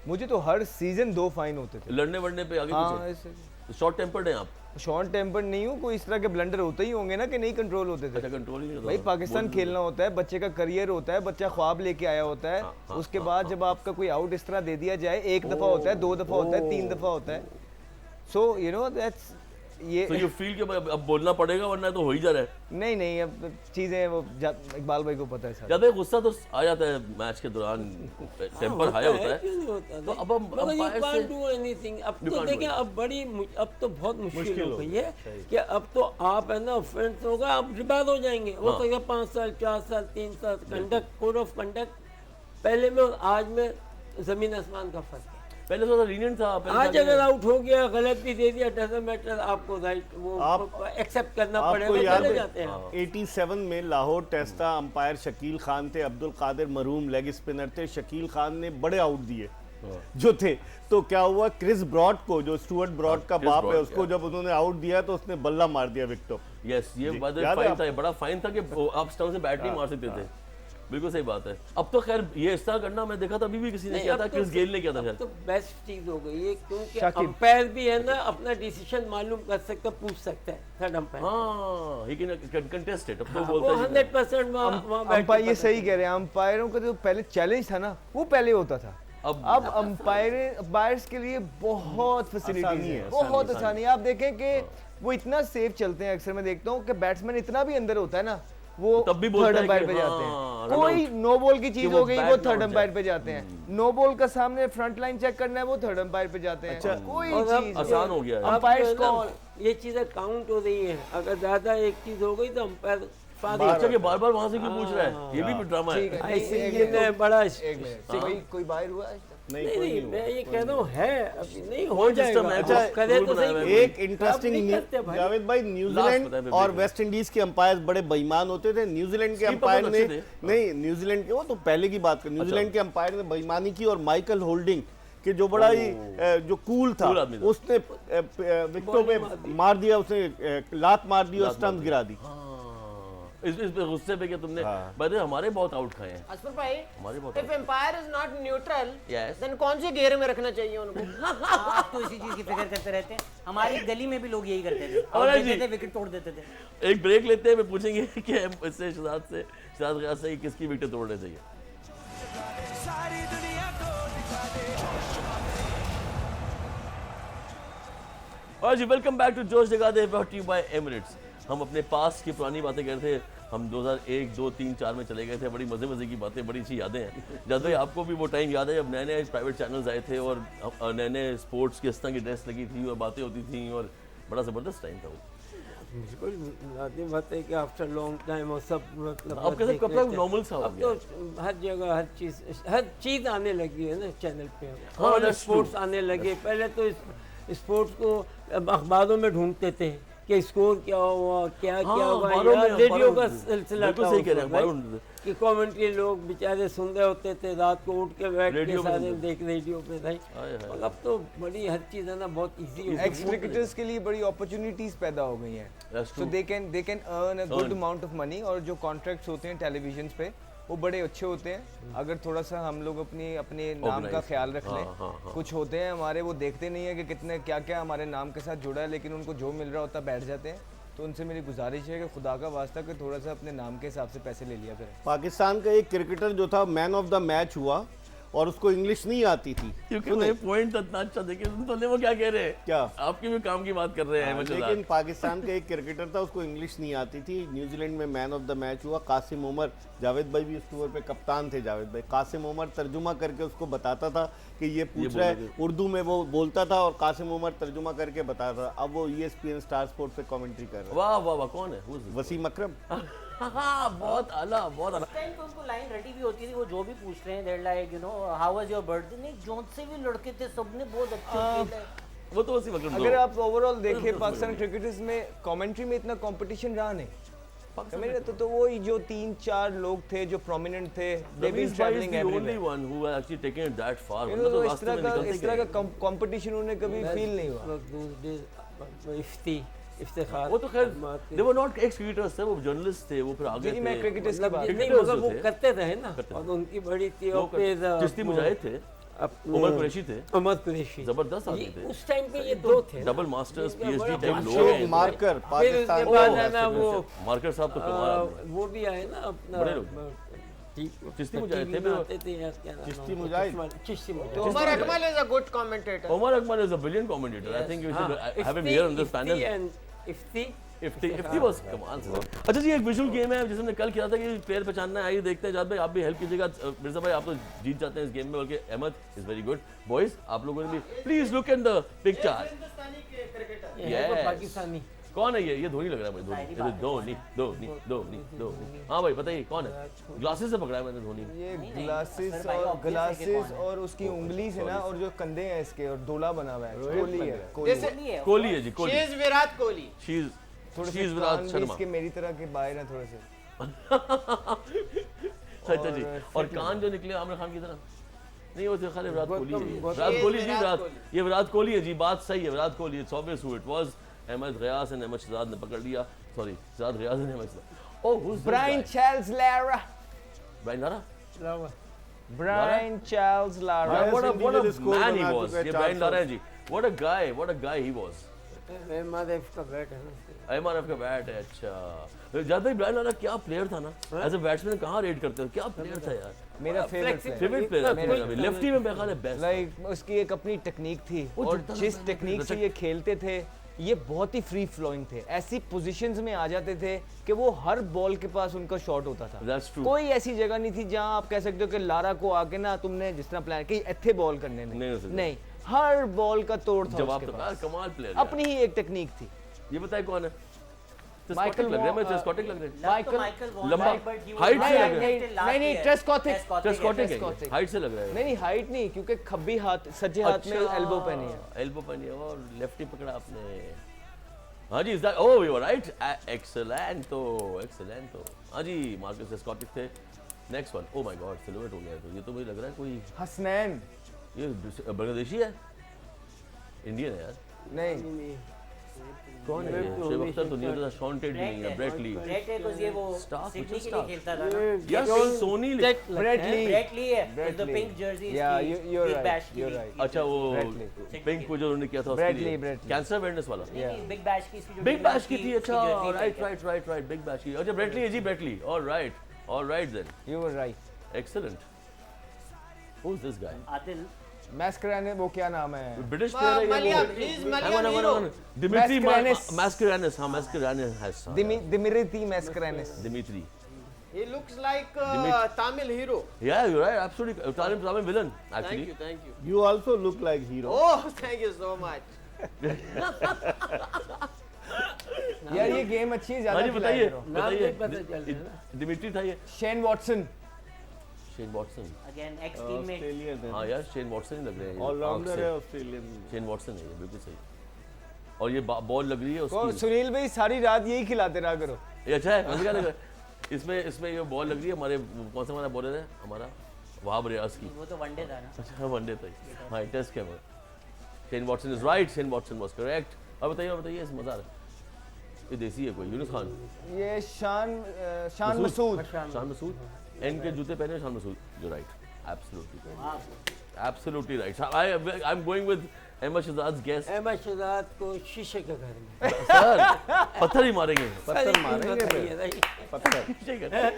Speaker 4: मुझे तो हर सीजन 2 फाइन होते थे।
Speaker 1: लड़ने वड़ने पे आगे
Speaker 4: हाँ,
Speaker 1: पीछे?
Speaker 4: ऐसे
Speaker 1: शॉर्ट टेम्पर्ड हैं आप?
Speaker 4: शॉर्ट टेम्पर नहीं हूँ, कोई इस तरह के ब्लंडर होते ही होंगे ना कि नहीं कंट्रोल होते थे।
Speaker 1: अच्छा कंट्रोल ही नहीं होता
Speaker 4: भाई
Speaker 1: था।
Speaker 4: पाकिस्तान खेलना होता है, बच्चे का करियर होता है, बच्चा ख्वाब लेके आया होता है, उसके बाद जब आपका कोई आउट इस तरह दे दिया जाए, एक दफा होता है, 2 दफा होता है, 3 दफा होता है, सो यू नो दैट्स ये
Speaker 1: तो यू फील कि अब बोलना पड़ेगा वरना तो हो ही जा रहा है।
Speaker 4: नहीं अब चीजें वो इकबाल भाई को पता है सारा।
Speaker 1: ज्यादा गुस्सा तो आ जाता है मैच के दौरान, टेम्पर हाई होता
Speaker 3: क्यों
Speaker 1: है।
Speaker 3: नहीं होता
Speaker 1: तो
Speaker 3: था?
Speaker 1: अब हम
Speaker 3: मगर you
Speaker 1: अंपायर
Speaker 3: can't
Speaker 1: से
Speaker 3: do anything। अब
Speaker 1: You
Speaker 3: तो
Speaker 1: can't do
Speaker 3: देखिए, अब तो बहुत मुश्किल हो गई है कि अब तो आप है ना ऑफेंस होगा, आप रिबाद हो जाएंगे, हो सकता है 5 साल 4 साल 3 साल, कंडक्ट कोड ऑफ कंडक्ट पहले में और आज में ज़मीन आसमान का फर्क है।
Speaker 1: पहले थोड़ा लीनियंट था, पहले
Speaker 3: आज
Speaker 1: जाके-
Speaker 3: अगर आउट हो गया, गलत भी दे दिया, डजंट मैटर, आपको राइट वो एक्सेप्ट करना
Speaker 2: आपको
Speaker 3: पड़ेगा,
Speaker 2: याद
Speaker 3: चले जाते
Speaker 2: है
Speaker 3: हैं।
Speaker 2: 87 में लाहौर टेस्ट था, अंपायर शकील खान थे, अब्दुल कादिर मरूम लेग स्पिनर थे, शकील खान ने बड़े आउट दिए जो थे, तो क्या हुआ, क्रिस ब्रॉड को, जो स्टुअर्ट ब्रॉड का
Speaker 1: क्रिस
Speaker 2: बाप है,
Speaker 1: ब्रॉड,
Speaker 2: उसको जब उन्होंने आउट दिया तो उसने बल्ला मार दिया विकेट।
Speaker 1: यस, ये बात
Speaker 2: याद है
Speaker 1: फाइन
Speaker 2: आप-
Speaker 1: था, ये बड़ा फाइन था कि आप स्टंप से बैट नहीं मार सकते थे। बिल्कुल सही बात है। अब तो खैर ये इस तरह करना मैं देखा था, अभी भी किसी ने
Speaker 3: नहीं,
Speaker 1: किया
Speaker 3: अब
Speaker 1: था,
Speaker 3: तो-
Speaker 1: क्रिस गेल ने किया था
Speaker 3: अब
Speaker 1: शायद।
Speaker 3: तो बेस्ट चीज हो गई है, क्योंकि
Speaker 4: शाकिब।
Speaker 3: अंपायर भी है ना अपना डिसीजन मालूम कर सकता, पूछ सकता है थर्ड अंपायर।
Speaker 1: हाँ, he can contest it, अब तो
Speaker 3: वो
Speaker 1: बोलता है
Speaker 3: 100% वहाँ बैठ
Speaker 4: अंपायर
Speaker 3: के
Speaker 4: ये
Speaker 3: पता
Speaker 4: सही कह रहे हैं, अंपायरों का जो पहले चैलेंज था ना वो पहले होता था, अब अंपायर्स के लिए बहुत फैसिलिटीज
Speaker 2: आसानी
Speaker 4: है,
Speaker 2: है,
Speaker 4: बहुत आसानी है। आप देखें कि वो इतना सेफ चलते हैं, अक्सर मैं देखता हूँ कि बैट्समैन इतना भी अंदर होता है ना, वो
Speaker 1: तब भी बोलता
Speaker 4: थर्ड
Speaker 1: है
Speaker 4: अंपायर
Speaker 1: कि
Speaker 4: पे जाते
Speaker 1: हाँ,
Speaker 4: हैं।
Speaker 1: run
Speaker 4: कोई नो बॉल की चीज
Speaker 1: वो
Speaker 4: हो गई,
Speaker 1: bat
Speaker 4: वो
Speaker 1: ना
Speaker 4: थर्ड
Speaker 1: हो
Speaker 4: अंपायर
Speaker 1: जाए।
Speaker 4: पे जाते हैं, नो बॉल का सामने फ्रंट लाइन चेक करना है, वो थर्ड अंपायर पे जाते हैं। कोई
Speaker 3: और अब
Speaker 4: चीज
Speaker 1: आसान हो गया है।
Speaker 3: अब
Speaker 4: अंपायर्स
Speaker 3: जो है ना,
Speaker 4: कॉल
Speaker 3: ये चीजें काउंट हो रही है, अगर ज्यादा एक चीज हो गई तो अंपायर
Speaker 1: अच्छा कि बार बार वहां से क्यों पूछ रहा है, ये भी ड्रामा
Speaker 4: ठीक
Speaker 1: है।
Speaker 4: है।
Speaker 3: ICC ने बड़ा
Speaker 4: एक मिनट, कोई बाहर हुआ है?
Speaker 2: नहीं,
Speaker 3: नहीं
Speaker 2: कोई
Speaker 3: नहीं,
Speaker 2: नहीं
Speaker 3: मैं ये कह रहा हूँ है, अभी नहीं हो
Speaker 1: कोई
Speaker 3: जाएगा,
Speaker 1: system है,
Speaker 3: अच्छा
Speaker 1: कोई
Speaker 3: करे
Speaker 1: rule
Speaker 3: तो
Speaker 1: बनाया
Speaker 3: सही।
Speaker 1: हुआ है।
Speaker 2: एक इंटरेस्टिंग
Speaker 3: नहीं करते भाई।
Speaker 2: जावेद भाई,
Speaker 1: Last बताया
Speaker 2: न्यूजीलैंड
Speaker 1: मैं
Speaker 2: और
Speaker 1: ब्रेक
Speaker 2: वेस्ट इंडीज के अंपायर बड़े बेईमान होते थे। न्यूजीलैंड के
Speaker 1: Skipper
Speaker 2: अंपायर
Speaker 1: बहुत
Speaker 2: ने
Speaker 1: अच्छे थे।
Speaker 2: नहीं, न्यूजीलैंड के, वो तो पहले की बात कर, न्यूजीलैंड के अंपायर ने बेईमानी की और माइकल होल्डिंग कि जो बड़ा ही जो कूल था,
Speaker 1: Cool आदमी था।
Speaker 2: उसने विकेटों पे मार दिया, उसने लात मार दी और स्टंप गिरा दी।
Speaker 1: हाँ, इस पे गुस्से पे क्या तुमने,
Speaker 2: हाँ।
Speaker 1: भाई हमारे बहुत आउट खाए हैं,
Speaker 5: असफर भाई,
Speaker 1: हमारे बहुत
Speaker 5: if empire is not neutral,
Speaker 1: Yes.
Speaker 5: then कौन से घेरे में रखना चाहिए उनको?
Speaker 6: आप तो इसी चीज की फिक्र करते रहते हैं, हमारी गली में भी लोग यही करते थे,
Speaker 1: और
Speaker 6: आउट
Speaker 1: जी।
Speaker 6: देते थे, विकेट तोड़ देते थे।
Speaker 1: एक ब्रेक लेते हैं, मैं पूछेंगे कि हम इससे शहजाद गयास से किसकी विकेट तोड़ने चाहिए। और जी welcome back to Josh Jaga De, brought you by Emirates. हम अपने पास की पुरानी बातें कर रहे थे, हम 2001, 2, 3, 4 में चले गए थे, बड़ी मज़े की बातें, बड़ी अच्छी यादें हैं। जब भाई आपको भी वो टाइम याद है जब नए नए प्राइवेट चैनल्स आए थे और नए नए स्पोर्ट्स की इस तरह की ड्रेस लगी थी और बातें होती थी और बड़ा ज़बरदस्त टाइम था वो।
Speaker 3: बिल्कुल लाजिम बात है कि आफ्टर लॉन्ग टाइम और सब मतलब
Speaker 1: अब कैसे कब तक नॉर्मल सा हो
Speaker 3: अब
Speaker 1: गया?
Speaker 3: तो हर जगह हर चीज़ आने लगी है ना चैनल पे।
Speaker 1: हाँ,
Speaker 3: और
Speaker 1: that's
Speaker 3: स्पोर्ट्स आने लगे, पहले तो स्पोर्ट्स को अब अखबारों में ढूंढते थे कि स्कोर क्या हुआ, क्या
Speaker 1: हाँ,
Speaker 3: क्या हुआ,
Speaker 1: अखबारों
Speaker 3: यार
Speaker 1: में,
Speaker 3: रेडियो
Speaker 1: अखबारों
Speaker 3: का
Speaker 1: में।
Speaker 3: सिलसिला
Speaker 1: बिल्कुल
Speaker 3: था
Speaker 1: सही
Speaker 3: उस
Speaker 1: कह रहे हैं,
Speaker 3: वक्त,
Speaker 1: अखबारों में।
Speaker 3: कि कमेंट्री लोग बेचारे सुन रहे होते थे, रात को उठ के बैठ के
Speaker 1: रेडियो में
Speaker 3: सारे
Speaker 1: सुनते
Speaker 3: देख रेडियो पे भाई।
Speaker 1: हाय, हाय।
Speaker 3: और अब तो बड़ी हर चीज़ है ना बहुत इजी हो
Speaker 4: एक्स क्रिकेटर्स के लिए बड़ी अपॉर्चुनिटीज पैदा हो गई हैं,
Speaker 1: That's
Speaker 4: so
Speaker 1: true.
Speaker 4: They can earn a good amount of money, और जो कॉन्ट्रैक्ट्स होते हैं टेलीविजन पे वो बड़े अच्छे होते हैं अगर थोड़ा सा हम लोग अपने नाम का ख्याल रख लें। कुछ होते हैं हमारे, वो देखते नहीं है कि कितने क्या क्या हमारे नाम के साथ जुड़ा है, लेकिन उनको जो मिल रहा होता बैठ जाते हैं। तो उनसे मेरी गुजारिश है कि खुदा का वास्ता कि थोड़ा सा अपने नाम के हिसाब से पैसे ले लिया करें।
Speaker 2: पाकिस्तान का एक क्रिकेटर जो था मैन ऑफ द मैच हुआ और उसको इंग्लिश नहीं आती थी,
Speaker 1: क्योंकि मैं पॉइंट इतना अच्छा देखिए सुन वो क्या कह रहे हैं,
Speaker 2: क्या
Speaker 1: आपके भी काम की बात कर रहे हैं।
Speaker 2: लेकिन पाकिस्तान का एक क्रिकेटर था, उसको इंग्लिश नहीं आती थी, न्यूजीलैंड में मैन ऑफ द मैच हुआ। कासिम उमर, जावेद भाई भी उस टूर पे कप्तान थे जावेद भाई। कासिम उमर तर्जुमा करके उसको बताता था कि ये पूछ रहा है, उर्दू में वो बोलता था और कासिम उमर तर्जुमा करके बताता था। अब वो ESPN स्टार स्पोर्ट पे कमेंट्री कर रहा है।
Speaker 1: वाह वाह वाह, कौन है?
Speaker 2: वसीम अकरम।
Speaker 1: बहुत आला, बहुत आला।
Speaker 6: उस टाइम पे उनको लाइन रटी भी होती थी, वो जो भी पूछ रहे हैं there like you know how was your birthday, नहीं जोन से भी लड़के थे, सबने बहुत अच्छे खेले।
Speaker 1: वो तो वसीम अकरम।
Speaker 4: अगर आप ओवरऑल देखें पाकिस्तान क्रिकेटर्स में कमेंट्री में इतना कंपटीशन रहा नहीं। मेरे तो वही जो 3-4 लोग थे जो प्रोमिनेंट थे, they've been traveling everywhere.
Speaker 1: one who has actually taken it that far.
Speaker 4: You know, इस तरह का कंपटीशन उन्हें कभी फील नहीं हुआ।
Speaker 3: इफ्तिखार,
Speaker 1: वो तो खैर they were not ex-cricketers थे, वो जर्नलिस्ट थे, वो फिर आगे थे।
Speaker 4: मैं क्रिकेटर्स की बात
Speaker 3: नहीं मगर वो करते रहे ना, और उनकी बड़ी थी। और फिर
Speaker 1: चिश्ती मुजाहिद थे, उमर कुरैशी थे,
Speaker 3: उमर कुरैशी
Speaker 1: जबरदस्त आदमी थे।
Speaker 3: उस टाइम पे ये दो थे,
Speaker 1: डबल मास्टर्स PhD टाइप लोग
Speaker 2: शेख
Speaker 1: हैं।
Speaker 2: मार्कर
Speaker 3: फिर
Speaker 2: पाकिस्तान
Speaker 3: उसके बाद है ना वो
Speaker 1: मार्कर साहब तो कमाल आदमी।
Speaker 3: वो भी आए ना अपना
Speaker 1: बड़े लोग। चिश्ती मुजाहिद थे,
Speaker 2: चिश्ती मुजाहिद।
Speaker 3: चिश्ती मुजाहिद।
Speaker 5: Umar Akmal is a good commentator.
Speaker 1: Omar Akmal is a brilliant commentator. I think you should have him here on this panel. Ifti बस कमाल से। अच्छा जी, एक विजुअल गेम है जिसने कल किया था कि प्लेयर पहचानना है। आइए देखते हैं, जाद भाई आप भी हेल्प कीजिएगा। मिर्जा भाई आप तो जीत जाते हैं इस गेम में, बल्कि Ahmed is very good. Boys आप लोगों ने भी please look in the picture.
Speaker 3: Pakistani
Speaker 1: कौन है ये? धोनी लग रहा है मुझे। धोनी। हाँ भाई बताइए कौन है? ग्लासेस से पकड़ा है मैंने धोनी।
Speaker 4: ये ग्लासेस और उसकी उंगली से ना, और जो कंधे हैं इसके और दोला बना हुआ है। कोहली है
Speaker 1: कोहली है जी,
Speaker 5: She
Speaker 1: Kohli.
Speaker 5: is Virat Kohli.
Speaker 4: थोड़े से
Speaker 1: विराट
Speaker 4: कान भी
Speaker 1: शर्मा।
Speaker 4: इसके मेरी तरह के बाहर हैं थोड़े से।
Speaker 1: अच्छा जी, और कान जो निकले आमिर खान की तरह नहीं, वो तो खाली विराट कोहली है। विराट कोहली जी, ये विराट कोहली है जी, बात सही है, Virat Kohli. It's obvious who it was. Ahmed Ghayas and Ahmed Shahzad ने पकड़ लिया। सॉरी, शहजाद गयास ने Ahmed Shahzad. Oh, who's this
Speaker 4: Brian
Speaker 1: guy?
Speaker 4: Charles Lara.
Speaker 1: Brian Lara?
Speaker 4: Brian Charles Lara.
Speaker 1: What a
Speaker 2: individual score
Speaker 1: man he
Speaker 2: बना
Speaker 1: was.
Speaker 2: चुका है
Speaker 1: ये
Speaker 2: 400।
Speaker 1: ब्रायन लारा है जी। What a guy he was.
Speaker 3: MRF का बैट है ना।
Speaker 1: MRF का बैट है। अच्छा जाद भाई, ब्रायन लारा क्या प्लेयर था ना, एज अ बैट्समैन कहाँ रेट करते हो? क्या प्लेयर था यार,
Speaker 4: मेरा फेवरेट
Speaker 1: फेवरेट प्लेयर है। लेफ्टी में मेरे ख्याल है बेस्ट।
Speaker 4: लाइक उसकी एक अपनी टेक्निक थी, और जिस टेक्निक से ये खेलते थे ये बहुत ही फ्री फ्लोइंग थे। ऐसी पोजीशंस में आ जाते थे कि वो हर बॉल के पास उनका शॉट होता था।
Speaker 1: That's true.
Speaker 4: कोई ऐसी जगह नहीं थी जहां आप कह सकते हो कि लारा को आके ना तुमने जिस तरह प्लान कि इत्थे बॉल करने नहीं, हर बॉल का तोड़ था
Speaker 1: जवाब
Speaker 4: उसके
Speaker 1: तो
Speaker 4: पास।
Speaker 1: कमाल प्लेयर।
Speaker 4: अपनी ही एक टेक्निक थी।
Speaker 1: ये बताए कौन है?
Speaker 4: माइकल
Speaker 1: लग रहा है, मुझे स्कॉटिक लग रहा है।
Speaker 6: माइकल
Speaker 1: लंबा हाइट से लग रहा है।
Speaker 4: नहीं ट्रेस्कॉटिक
Speaker 1: स्कॉटिक हाइट से लग रहा है।
Speaker 4: नहीं हाइट नहीं, क्योंकि खब्बी हाथ सज्जे हाथ में एल्बो पहनी है।
Speaker 1: एल्बो पहनी है और लेफ्टी पकड़ा आपने। हाँ जी, is that? Oh you are right, excellent. हाँ जी, मार्कस स्कॉटिक थे। Next one, oh my God, silhouette हो गया। तो ये तो मुझे लग रहा है कोई
Speaker 4: हसनैन।
Speaker 1: ये बांग्लादेशी है, इंडियन है यार।
Speaker 4: नहीं
Speaker 1: कौन है ये? शोएब अख्तर तो नहीं होता, शॉन टेट भी नहीं है, ब्रेट ली।
Speaker 6: ब्रेट है कुछ, ये वो
Speaker 1: Staff,
Speaker 6: सिडनी
Speaker 1: which
Speaker 6: के
Speaker 1: is
Speaker 6: लिए
Speaker 1: staff?
Speaker 6: खेलता था ना।
Speaker 1: यार सोनी ले।
Speaker 4: Brett Lee.
Speaker 6: ब्रेट ली है,
Speaker 4: Brett
Speaker 6: the
Speaker 4: Lee.
Speaker 6: Pink Jersey
Speaker 4: Yeah, you're
Speaker 6: big
Speaker 4: right,
Speaker 6: bash की।
Speaker 4: you're right.
Speaker 1: अच्छा वो
Speaker 4: Brett Lee.
Speaker 1: पिंक को जो उन्होंने किया था
Speaker 4: Brett
Speaker 1: उसके लिए
Speaker 4: Lee, Brett Lee.
Speaker 1: Cancer awareness वाला।
Speaker 6: बिग बैश की, इसकी जो
Speaker 1: बिग बैश की थी। अच्छा
Speaker 6: jersey
Speaker 1: राइट बिग बैश की। अच्छा ब्रेटली है जी, Brett Lee. Alright then,
Speaker 4: you were right.
Speaker 1: Excellent. Who is this guy?
Speaker 6: Adil
Speaker 4: Mascarenhas, वो क्या नाम है?
Speaker 1: ब्रिटिश प्लेयर है
Speaker 5: Malian,
Speaker 1: ये।
Speaker 5: he is Malian hero.
Speaker 1: Dimitri
Speaker 4: Mascarenas.
Speaker 1: Mascarenhas. हाँ मास्करेनस है।
Speaker 4: Dimitri Mascarenhas.
Speaker 1: Dimitri.
Speaker 5: He looks like Tamil hero.
Speaker 1: Yeah, you're right. Absolutely. Tamil villain actually.
Speaker 5: Thank you.
Speaker 2: You also look like hero.
Speaker 5: Oh, thank you so much.
Speaker 4: यार ये game अच्छी है,
Speaker 1: हाँ
Speaker 4: ज्यादा
Speaker 1: जी
Speaker 4: खिलाया
Speaker 1: बताइए
Speaker 4: करो।
Speaker 3: नाम नहीं पता चल रहा ना।
Speaker 1: दिमित्री था ये।
Speaker 4: Shane Watson.
Speaker 1: Shane Watson.
Speaker 6: Again x teammate.
Speaker 2: Australian है,
Speaker 1: हाँ यार शेन वॉटसन ही लग रहे हैं ये,
Speaker 2: ऑलराउंडर
Speaker 1: आँख से।
Speaker 2: है ऑस्ट्रेलियन।
Speaker 1: शेन वॉटसन है ये, बिल्कुल सही। और ये बॉल लग रही है
Speaker 4: को
Speaker 1: उसकी।
Speaker 4: सुनील भाई सारी रात यही खिलाते रहा करो।
Speaker 1: ये अच्छा है, मुझे क्या लग रहा है इसमें ये बॉल लग रही है हमारे, कौन सा हमारा बॉलर है हमारा, वहाब रियाज की।
Speaker 6: वो तो वनडे था ना।
Speaker 1: अच्छा वनडे था। हाँ टेस्ट के Shane Watson is right, Shane Watson was correct. अब बताइए इस मजा आ रहा है। ये देसी है कोई? यूनुस खान।
Speaker 4: ये शान मसूद।
Speaker 1: शान मसूद। इनके जूते पहने Shan Masood, you right, absolutely right. I am going with Ahmed Shahzad guess.
Speaker 3: Ahmed Shahzad को शीशे के घर में
Speaker 1: सर पत्थर ही मारेंगे,
Speaker 2: पत्थर मारेंगे फिर, पत्थर।
Speaker 3: शीशे के घर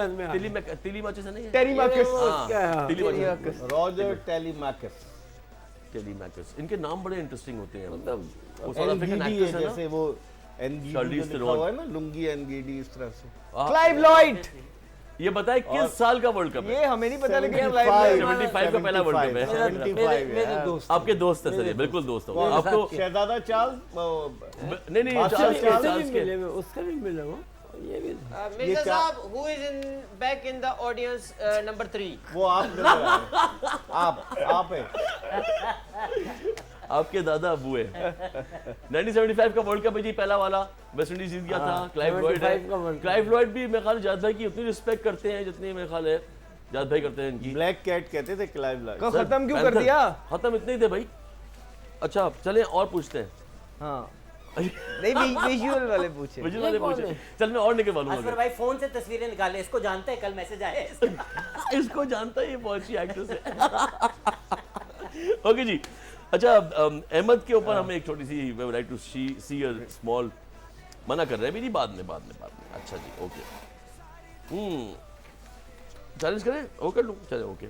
Speaker 3: में
Speaker 1: तिली माचिस है नहीं?
Speaker 4: टेलीमार्केस।
Speaker 2: रॉजर टेलीमार्केस।
Speaker 1: टेलीमार्केस, इनके नाम बड़े इंटरेस्टिंग होते हैं, मतलब वो साउथ
Speaker 2: एनगीडी
Speaker 1: अफ्रीकन
Speaker 2: है,
Speaker 1: एक्ट्रेस है ना।
Speaker 2: जैसे वो एनगीडी
Speaker 1: Charlize
Speaker 2: लिखा
Speaker 1: Theron।
Speaker 2: हुआ है ना, लुंगी एनगीडी, इस तरह से।
Speaker 4: Clive Lloyd.
Speaker 1: ये बताए किस साल का वर्ल्ड कप है?
Speaker 4: ये हमें नहीं पता लेकिन
Speaker 1: 75 का पहला वर्ल्ड कप है।
Speaker 2: 75
Speaker 3: मेरे दोस्त
Speaker 1: आपके दोस्त है सर, ये बिल्कुल दोस्त हो
Speaker 2: और
Speaker 1: आपको।
Speaker 2: शहजादा चार्ल्स
Speaker 1: नहीं
Speaker 2: बादशाह
Speaker 1: चार्ल्स
Speaker 2: चार्ल्स
Speaker 1: चार्ल्स के
Speaker 3: मिले हुए, उसका भी मिला हुआ, ये भी
Speaker 5: Mirza Saab, who is in back in the audience number 3?
Speaker 2: वो आप नजर आए। आप है।
Speaker 1: आपके दादा अबू है। 1975 का वर्ल्ड कप है जी, पहला वाला वेस्ट इंडीज जीत गया था। क्लाइव लॉयड
Speaker 3: 75 का वर्ल्ड
Speaker 1: है। क्लाइव लॉयड भी मेरे ख्याल जाद भाई की उतनी रिस्पेक्ट करते हैं जितनी मेरे ख्याल है जाद भाई करते हैं इनकी।
Speaker 2: ब्लैक कैट कहते थे क्लाइव लॉयड।
Speaker 4: को
Speaker 1: सर,
Speaker 4: खत्म क्यों कर
Speaker 1: पैंथर,
Speaker 4: दिया?
Speaker 1: खत्म इतने ही थे भाई। अच्छा चलें और पूछते हैं।
Speaker 4: हाँ नहीं, विजुअल वाले पूछे।
Speaker 1: विजुअल वाले पूछे, चल मैं और निकलवा
Speaker 6: असफर
Speaker 1: लूंगा।
Speaker 6: भाई फोन से तस्वीरें निकाले, इसको जानते हैं, कल मैसेज आया है इसका।
Speaker 1: इसको जानता है, ये बहुत अच्छी एक्ट्रेस है। ओके जी, अच्छा अहमद के ऊपर हमें एक छोटी सी we would like to see a small, मना कर रहे हैं भी नहीं, बाद में। अच्छा जी ओके, चैलेंज करें, वो कर लूँ, चले ओके।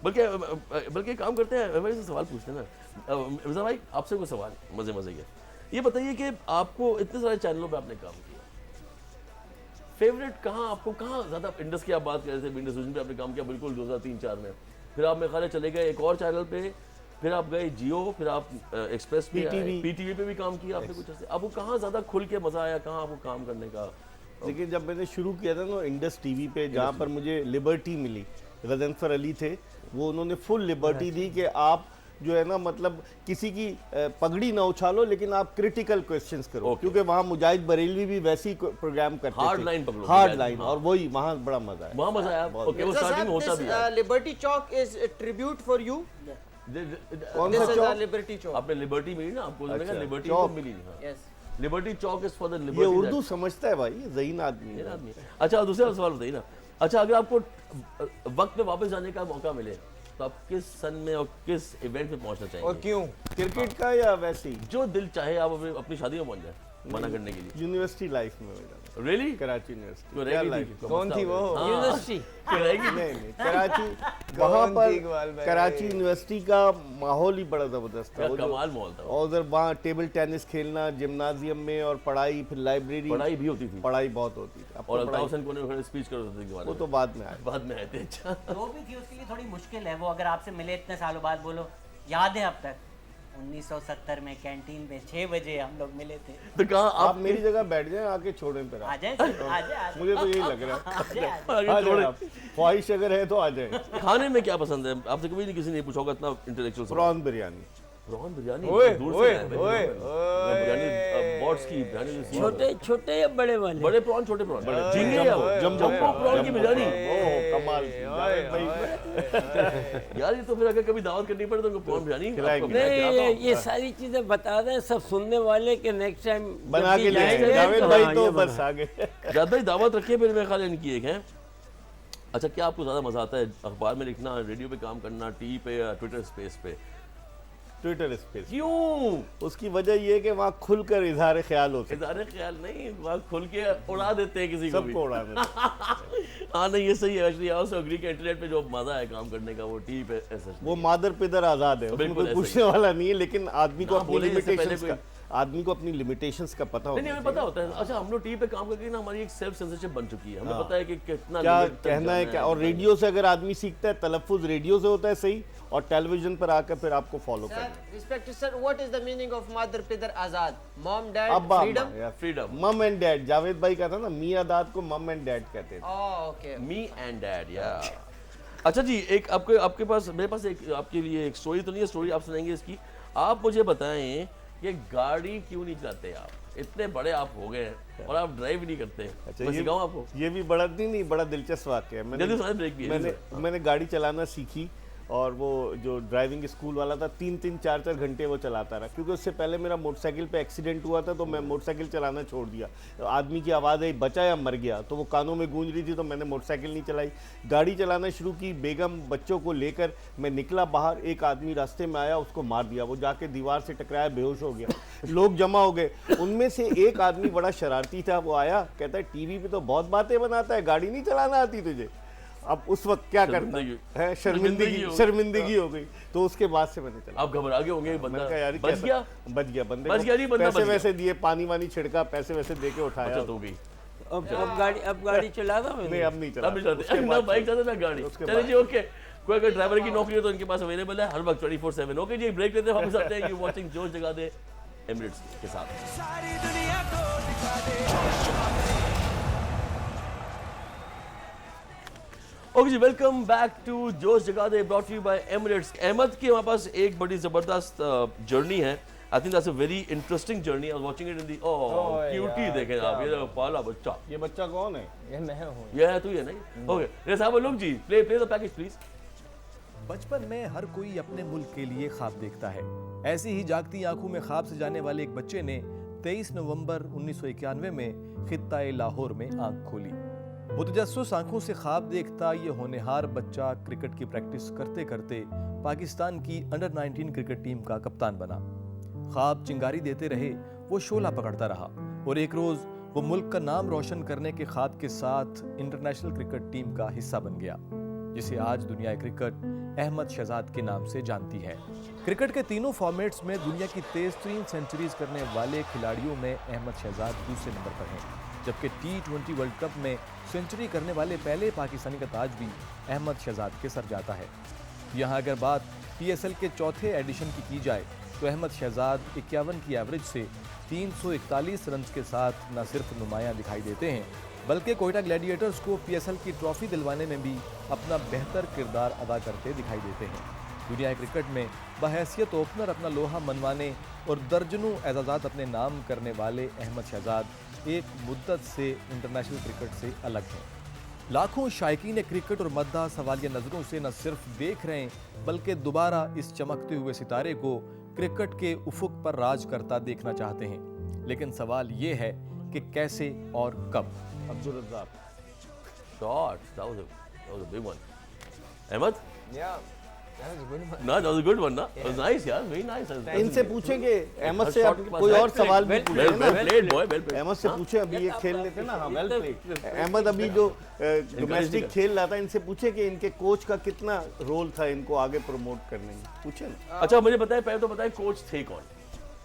Speaker 1: बल्कि काम करते हैं, मेरे से सवाल पूछते हैं ना। मिर्जा भाई आपसे कोई सवाल मजे के, ये बताइए कि आपको इतने सारे चैनलों पे आपने काम किया, फेवरेट कहाँ आपको, कहाँ ज़्यादा इंडस की आप बात कर रहे थे, विंडोज विजन पे आपने काम किया बिल्कुल 2003-04 में, फिर आप मेरे ख्याल है चले गए एक और चैनल पे, फिर आप गए जियो, फिर आप एक्सप्रेस पे, पीटीवी पे भी काम किया आपने कुछ ऐसे। आपको कहाँ ज़्यादा खुल के मज़ा आया, कहाँ आपको काम करने का?
Speaker 2: लेकिन जब मैंने शुरू किया था ना इंडस टीवी पे, जहाँ पर मुझे लिबर्टी मिली, गजनफर अली थे वो, उन्होंने फुल लिबर्टी दी कि आप जो है ना, मतलब किसी की पगड़ी ना उछालो, लेकिन आप क्रिटिकल क्वेश्चंस करो, क्योंकि वहाँ मुजाहिद बरेलवी भी वैसी प्रोग्राम करते थे,
Speaker 1: हार्ड लाइन पकड़ो,
Speaker 2: हार्ड लाइन, और वही वहाँ बड़ा मजा है।
Speaker 1: वहाँ मज़ा आया। ओके, वो स्टार्टिंग में होता भी है।
Speaker 5: Liberty Chalk is a tribute for you.
Speaker 2: कौन
Speaker 5: This
Speaker 2: सा
Speaker 5: is a
Speaker 2: Chowk?
Speaker 5: Liberty Chalk.
Speaker 1: आपने लिबर्टी मिली ना, आपको
Speaker 2: अच्छा,
Speaker 1: लिबर्टी
Speaker 2: चौक।
Speaker 1: को मिली नहीं।
Speaker 5: Yes.
Speaker 1: Liberty Chowk is for the
Speaker 2: ये
Speaker 1: लिबर्टी।
Speaker 2: उर्दू समझता है भाई, ये ज़हीन आदमी है।
Speaker 1: अच्छा दूसरा सवाल बताइए ना, अच्छा अगर आपको वक्त में वापस जाने का मौका मिले तो आप किस सन में और किस इवेंट में पहुंचना चाहेंगे?
Speaker 4: और क्यों?
Speaker 2: क्रिकेट का या वैसे ही?
Speaker 1: जो दिल चाहे आप अपनी शादी में पहुंच जाए, मना करने के लिए।
Speaker 2: यूनिवर्सिटी लाइफ में हो जाता,
Speaker 1: रियली?
Speaker 2: कराची यूनिवर्सिटी।
Speaker 1: तो
Speaker 2: क्या
Speaker 1: रहेगी
Speaker 2: life?
Speaker 1: थी?
Speaker 4: कौन थी वो?
Speaker 3: यूनिवर्सिटी
Speaker 1: रहेगी?
Speaker 2: नहीं कराची, वहाँ
Speaker 4: कौन
Speaker 2: पर
Speaker 4: थी इकबाल भाई?
Speaker 2: कराची यूनिवर्सिटी का माहौल ही बड़ा ज़बरदस्त था।
Speaker 1: क्या
Speaker 2: वो जो-
Speaker 1: कमाल माहौल था।
Speaker 2: और उधर वहाँ टेबल टेनिस खेलना, जिम्नाजियम में, और पढ़ाई, फिर लाइब्रेरी,
Speaker 1: पढ़ाई भी होती थी
Speaker 2: पढ़ाई बहुत होती थी। अब
Speaker 1: और
Speaker 2: तो
Speaker 1: अल्ताफ
Speaker 2: पढ़ाई,
Speaker 1: हुसैन कोने में खड़े स्पीच कर रहे थे के बारे
Speaker 2: वो
Speaker 1: में।
Speaker 2: तो बाद में आया।
Speaker 1: बाद में आए थे। अच्छा
Speaker 6: जो भी थी उसके लिए थोड़ी मुश्किल है वो, अगर आपसे मिले इतने सालों बाद, बोलो याद है अब तक 1970 में कैंटीन पे 6 बजे हम लोग मिले थे।
Speaker 1: तो कहा
Speaker 2: आप मेरी जगह बैठ जाएं, आके छोड़ें पर
Speaker 6: आ
Speaker 2: आप।
Speaker 6: जाए
Speaker 2: मुझे तो यही लग रहा है।
Speaker 6: आ जाए।
Speaker 2: आ जाएं आप, ख्वाहिश अगर है तो आ जाए।
Speaker 1: खाने में क्या पसंद है आपसे? कभी नहीं किसी ने पूछा होगा इतना intellectual.
Speaker 2: Prawn biryani.
Speaker 1: Prawn biryani
Speaker 4: ओए,
Speaker 1: दूर
Speaker 4: ओए,
Speaker 1: से आया है।
Speaker 4: ओए,
Speaker 1: बिरयानी बॉट्स की बिरयानी जो सी-
Speaker 3: छोटे छोटे या बड़े वाले?
Speaker 1: बड़े प्रॉन, छोटे प्रॉन, झींगे या वो जम्बो प्रॉन की बिरयानी।
Speaker 2: ओह कमाल की। जावेद भाई,
Speaker 1: यार ये तो फिर अगर कभी दावत करनी पड़े तो उनको प्रॉन बिरयानी
Speaker 2: खिलाएंगे।
Speaker 1: आपको
Speaker 3: नहीं,
Speaker 1: खिलाता हूँ।
Speaker 3: ये सारी चीजें बता रहे हैं सब सुनने वाले के नेक्स्ट टाइम
Speaker 2: बना के ले आएंगे। जावेद भाई तो बस आगे।
Speaker 1: जावेद भाई दावत रखिए, फिर मेरे ख्याल इनकी एक है। अच्छा क्या आपको ज़्यादा मज़ा आता है अखबार में लिखना, रेडियो पे काम करना, टीवी पे या ट्विटर स्पेस पे?
Speaker 2: Twitter space.
Speaker 1: क्यों?
Speaker 2: उसकी वजह ये है कि वहाँ खुलकर इजहार ख्याल हो सकता
Speaker 1: इदारे ख्याल नहीं, वहाँ खुल के उड़ा देते हैं किसी
Speaker 2: है,
Speaker 1: को भी।
Speaker 2: सबको उड़ाने।
Speaker 1: हाँ नहीं ये सही है। एक्चुअली आई आल्सो एग्री कि इंटरनेट पे जो मज़ा है काम करने का वो टीवी पे ऐसा
Speaker 2: वो मादर पिदर आज़ाद है, उसमें
Speaker 1: बिल्कुल
Speaker 2: कोई
Speaker 1: ऐसे
Speaker 2: पूछने वाला नहीं है, लेकिन आदमी को
Speaker 1: ना
Speaker 2: अपनी
Speaker 1: बोले इससे पहले
Speaker 2: लिमिटेशंस
Speaker 1: कोई-
Speaker 2: का, आदमी को अपनी लिमिटेशंस का पता
Speaker 1: नहीं
Speaker 2: होना
Speaker 1: नहीं हमें
Speaker 2: चाहिए।
Speaker 1: पता होता है। अच्छा हम लोग टीवी पे काम करके ना हमारी एक सेल्फ सेंसरशिप बन चुकी है, हमें पता है कि कितना
Speaker 2: क्या
Speaker 1: limit तक
Speaker 2: कहना है
Speaker 1: जाना
Speaker 2: क्या। और रेडियो से अगर आदमी सीखता है, तलफ्फुज रेडियो से होता है सही, और टेलीविजन पर आकर फिर आपको फॉलो
Speaker 5: Sir,
Speaker 2: करना है।
Speaker 5: respected sir, what is the meaning of mother, पितर, आजाद? Mom, dad,
Speaker 2: अब्बा
Speaker 5: freedom?
Speaker 1: Freedom.
Speaker 2: मम एंड डैड। जावेद भाई का था ना, मियां दाद को मम एंड डैड कहते थे।
Speaker 5: Oh, okay.
Speaker 1: Me and dad या। अच्छा जी, एक आपके पास, मेरे पास एक आपके लिए एक स्टोरी तो नहीं है, स्टोरी आप सुनाएंगे इसकी। आप मुझे बताएं कि गाड़ी क्यों नहीं चलाते आप? इतने बड़े आप हो गए हैं और आप ड्राइव नहीं करते।
Speaker 2: अच्छा,
Speaker 1: मैं
Speaker 2: ये-
Speaker 1: सिखाऊं आपको?
Speaker 2: ये भी बड़ा नहीं, बड़ा दिलचस्प वाक़या है।
Speaker 1: जल्दी सुनाए, ब्रेक भी है।
Speaker 2: मैंने गाड़ी चलाना सीखी और वो जो ड्राइविंग स्कूल वाला था 3-3 4-4 घंटे वो चलाता रहा, क्योंकि उससे पहले मेरा मोटरसाइकिल पे एक्सीडेंट हुआ था तो मैं मोटरसाइकिल चलाना छोड़ दिया। आदमी की आवाज़ आई बचा या मर गया, तो वो कानों में गूंज रही थी, तो मैंने मोटरसाइकिल नहीं चलाई, गाड़ी चलाना शुरू की। बेगम बच्चों को लेकर मैं निकला बाहर, एक आदमी रास्ते में आया, उसको मार दिया, वो जाके दीवार से टकराया, बेहोश हो गया। लोग जमा हो गए, उनमें से एक आदमी बड़ा शरारती था, वो आया, कहता है टीवी पे तो बहुत बातें बनाता है, गाड़ी नहीं चलाना आती तुझे। अब उस वक्त क्या करना है, शर्मिंदगी हो गई। तो उसके बाद से मैंने चला।
Speaker 1: आप घबरा गए होंगे, बंदा
Speaker 2: यार
Speaker 1: बच गया,
Speaker 2: बंदे
Speaker 1: बच गया नहीं, बंदा
Speaker 2: पैसे
Speaker 1: बच गया।
Speaker 2: वैसे दिए, पानी वानी छिड़का, पैसे वैसे दे के उठाया।
Speaker 1: बचत हो गई।
Speaker 3: अब गाड़ी चला रहा हूँ
Speaker 2: नहीं, अब नहीं चला,
Speaker 1: अब नहीं चलाते, ना बाइक चलाते ना गाड़ी। चलिए जी, ओके। कोई अगर ड्राइवर की नौकरी है तो इनके पास अवेलेबल है हर वक्त 24/7। ओके जी, ब्रेक लेते हैं, वापस आते हैं। यू वाचिंग जोश जगा दे एमिरेट्स के साथ।
Speaker 7: सारी दुनिया को दिखा दे।
Speaker 1: ओके जी, welcome back to Josh Jaga De, brought to you by Emirates. Ahmed की हमारे पास एक बड़ी जबरदस्त जर्नी है। I think that's a very interesting journey. I was watching it in the क्यूटी, देखें आप, ये पाला बच्चा।
Speaker 2: ये बच्चा कौन है?
Speaker 4: ये मैं हूँ।
Speaker 1: ये है तू, ये नहीं? Okay, let's have a look जी। Play the package please.
Speaker 8: बचपन में हर कोई अपने मुल्क के लिए ख्वाब देखता है। ऐसी ही जागती आंखों में ख्वाब से जाने वाले एक बच्चे ने 23 नवंबर 1991 में खित्ता लाहौर में आंख खोली। मुतजस्सिस आंखों से ख्वाब देखता ये होनहार बच्चा क्रिकेट की प्रैक्टिस करते करते पाकिस्तान की अंडर 19 क्रिकेट टीम का कप्तान बना। ख्वाब चिंगारी देते रहे, वो शोला पकड़ता रहा और एक रोज वो मुल्क का नाम रोशन करने के ख्वाब के साथ इंटरनेशनल क्रिकेट टीम का हिस्सा बन गया, जिसे आज दुनिया क्रिकेट अहमद शहजाद के नाम से जानती है। क्रिकेट के तीनों फॉर्मेट्स में दुनिया की तेज तरीन सेंचुरीज करने वाले खिलाड़ियों में अहमद शहजाद दूसरे नंबर पर हैं, जबकि T20 वर्ल्ड कप में सेंचुरी करने वाले पहले पाकिस्तानी का ताज भी अहमद शहजाद के सर जाता है। यहाँ अगर बात PSL के चौथे एडिशन की जाए तो अहमद शहजाद 51 की एवरेज से 341 रन के साथ न सिर्फ नुमायां दिखाई देते हैं, बल्कि कोयटा ग्लैडिएटर्स को PSL की ट्रॉफी दिलवाने में भी अपना बेहतर किरदार अदा करते दिखाई देते हैं। दुनिया क्रिकेट में बहैसियत ओपनर अपना लोहा मनवाने और दर्जनों एजाज़ात अपने नाम करने वाले अहमद शहजाद एक मुद्दत से इंटरनेशनल क्रिकेट से अलग हैं। लाखों शायकीन क्रिकेट और मद्दा सवालिया नज़रों से न सिर्फ देख रहे हैं, बल्कि दोबारा इस चमकते हुए सितारे को क्रिकेट के उफुक पर राज करता देखना चाहते हैं। लेकिन सवाल ये है कि कैसे और कब।
Speaker 2: Abdul Razzaq
Speaker 1: Shots, that was a big one. Ahmed?
Speaker 4: Yeah, that was a good one.
Speaker 1: No, that was a good one, ना? It was nice, यार, very nice.
Speaker 2: इनसे पूछेंगे, अहमद से
Speaker 1: shot
Speaker 2: आप
Speaker 1: के पास
Speaker 2: कोई
Speaker 1: है।
Speaker 2: और सवाल भी
Speaker 1: Well
Speaker 2: पूछे ना।
Speaker 1: played, boy, well played.
Speaker 2: Ahmad से पूछे, अभी ये खेल लेते ना, हाँ, वेल प्लेड। अहमद अभी जो डोमेस्टिक खेल रहा था, इनसे पूछे कि इनके कोच का कितना रोल था इनको आगे प्रमोट करने में, पूछे ना।
Speaker 1: अच्छा, मुझे बताएं, पहले तो बताएं कोच थे कौन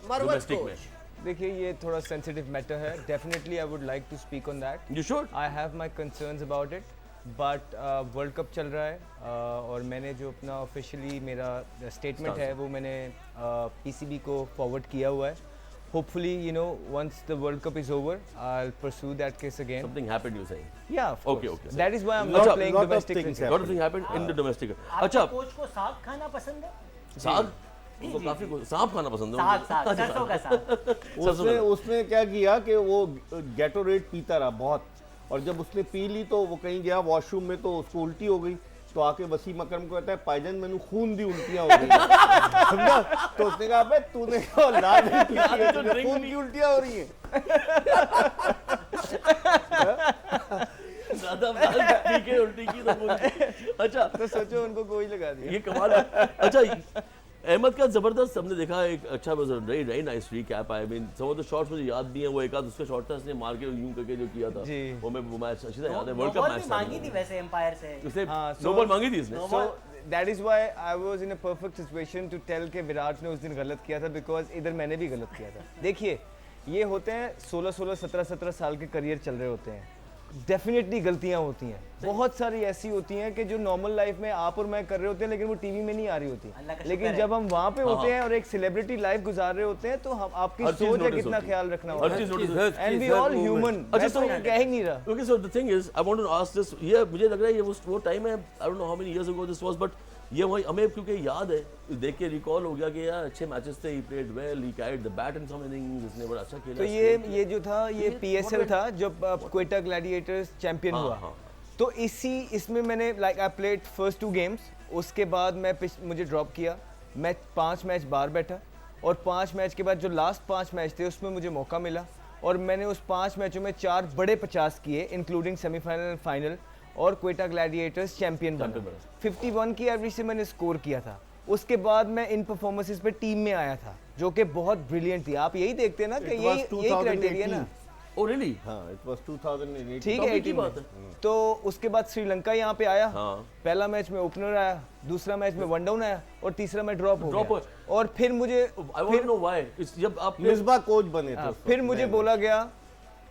Speaker 5: मरवत
Speaker 1: डोमेस्टिक
Speaker 5: कोच।
Speaker 1: में?
Speaker 4: देखिए, ये थोड़ा सेंसिटिव मैटर है। Definitely I would like to speak on that.
Speaker 1: You should.
Speaker 4: I have my concerns about it, but world cup चल रहा है और मैंने जो अपना ऑफिशियली मेरा स्टेटमेंट है वो मैंने PCB को फॉरवर्ड किया हुआ है। Hopefully, you know, once the World Cup is over, I'll pursue that case again.
Speaker 1: Something happened, you saying?
Speaker 4: Yeah, of
Speaker 1: Okay,
Speaker 4: course.
Speaker 1: okay.
Speaker 4: That is why I'm
Speaker 2: Lot-
Speaker 4: not playing
Speaker 2: lot of
Speaker 4: domestic
Speaker 2: things
Speaker 4: cricket.
Speaker 1: Lot of things happened in the domestic.
Speaker 6: आपके
Speaker 1: अच्छा,
Speaker 6: coach को साग खाना पसंद है?
Speaker 1: साग? उनको काफी सांप खाना पसंद है
Speaker 6: साग
Speaker 1: उनको।
Speaker 6: साग सरसों का साग।
Speaker 2: उसने उसने क्या किया कि वो गैटोरेड पीता रहा बहुत, और जब उसने पी ली तो वो कहीं गया वॉशरूम में, तो उसको उल्टी हो गई, तो आके वसीम अकरम को कहता है पाईजान मैंने खून दी, उल्टियां हो गई। समझा? तो उसने कहा अबे तूने औलाद नहीं पी है, तुझे खून की उल्टियां हो रही हैं।
Speaker 1: ज्यादा पी के उल्टी की तो बोल। अच्छा,
Speaker 4: तो सोचो उनको कोई लगा दिया।
Speaker 1: ये कमाल है। अच्छा, अहमद का जबरदस्त हमने देखा, एक अच्छा very nice recap. I mean some of the shots मुझे याद भी हैं, वो एक आध उसका शॉट था उसने मार के यूं करके जो किया था,
Speaker 4: जी।
Speaker 1: वो मैच अच्छी तरह याद है, वर्ल्ड कप
Speaker 6: नोबॉल
Speaker 1: मैच
Speaker 6: भी
Speaker 1: था।
Speaker 6: मांगी थी वैसे एम्पायर से।
Speaker 1: उसने
Speaker 4: हाँ,
Speaker 1: नो बॉल मांगी थी इसने।
Speaker 4: So that is why I was in a perfect situation to tell कि विराट ने उस दिन गलत किया था, because इधर मैंने भी गलत किया था। देखिए, ये होते हैं 16-16, 17-17 साल के करियर चल रहे होते हैं, डेफिनेटली गलतियां होती हैं, बहुत सारी ऐसी होती हैं कि जो नॉर्मल लाइफ में आप और मैं कर रहे होते हैं, लेकिन वो टीवी में नहीं आ रही
Speaker 6: अल्लाह का
Speaker 4: होती।
Speaker 6: शुक्र
Speaker 4: लेकिन
Speaker 6: है।
Speaker 4: जब हम वहाँ पे
Speaker 1: हाँ,
Speaker 4: होते हैं और एक सेलिब्रिटी लाइफ गुजार रहे होते हैं, तो हम आपकी
Speaker 1: हर चीज़
Speaker 4: सोच है
Speaker 1: notice
Speaker 4: कितना
Speaker 1: होती है।
Speaker 4: ख्याल रखना
Speaker 1: हर
Speaker 4: होता
Speaker 1: चीज़
Speaker 4: है।
Speaker 1: notice होती है।
Speaker 4: And we all human.
Speaker 1: अच्छा,
Speaker 4: तो ये कह ही नहीं रहा।
Speaker 1: Okay, so the thing is, I want to ask this. ये मुझे लग रहा है ये वो टाइम है, I don't know how many years ago this was, but ये वही हमें क्योंकि याद है, देख के रिकॉल हो गया कि यार अच्छे मैचेस थे, he played well, he carried the bat in some innings, इसने बड़ा अच्छा खेला।
Speaker 4: तो ये जो था, ये PSL था जब क्वेटा ग्लैडिएटर्स चैंपियन
Speaker 1: हाँ,
Speaker 4: हुआ।
Speaker 1: हाँ।
Speaker 4: तो इसमें मैंने like I played first 2 games, उसके बाद मुझे ड्रॉप किया, मैं 5 मैच बाहर बैठा और 5 मैच के बाद जो लास्ट 5 मैच थे उसमें मुझे मौका मिला और मैंने उस 5 मैचों में 4 बड़े 50 किए, इंक्लूडिंग सेमीफाइनल एंड फाइनल, और क्वेटा ग्लैडिएटर्स चैंपियन बना। 51 की एवरेज से मैंने स्कोर किया था। उसके बाद मैं इन परफॉर्मेंसेस पे टीम में आया था जो कि बहुत ब्रिलियंट थी। आप यही देखते हैं ना कि यही क्राइटेरिया ना।
Speaker 1: Oh really?
Speaker 2: हाँ, it was 2018।
Speaker 4: ठीक है, 18
Speaker 1: बात
Speaker 4: में।
Speaker 1: है।
Speaker 4: तो उसके बाद श्रीलंका यहाँ पे आया।
Speaker 1: हाँ।
Speaker 4: पहला मैच में ओपनर आया, दूसरा मैच में वन डाउन आया और तीसरा में ड्रॉप हो गया। और फिर मुझे
Speaker 1: I want to know why. जब आप
Speaker 2: मिसबा कोच बने थे।
Speaker 4: फिर मुझे बोला गया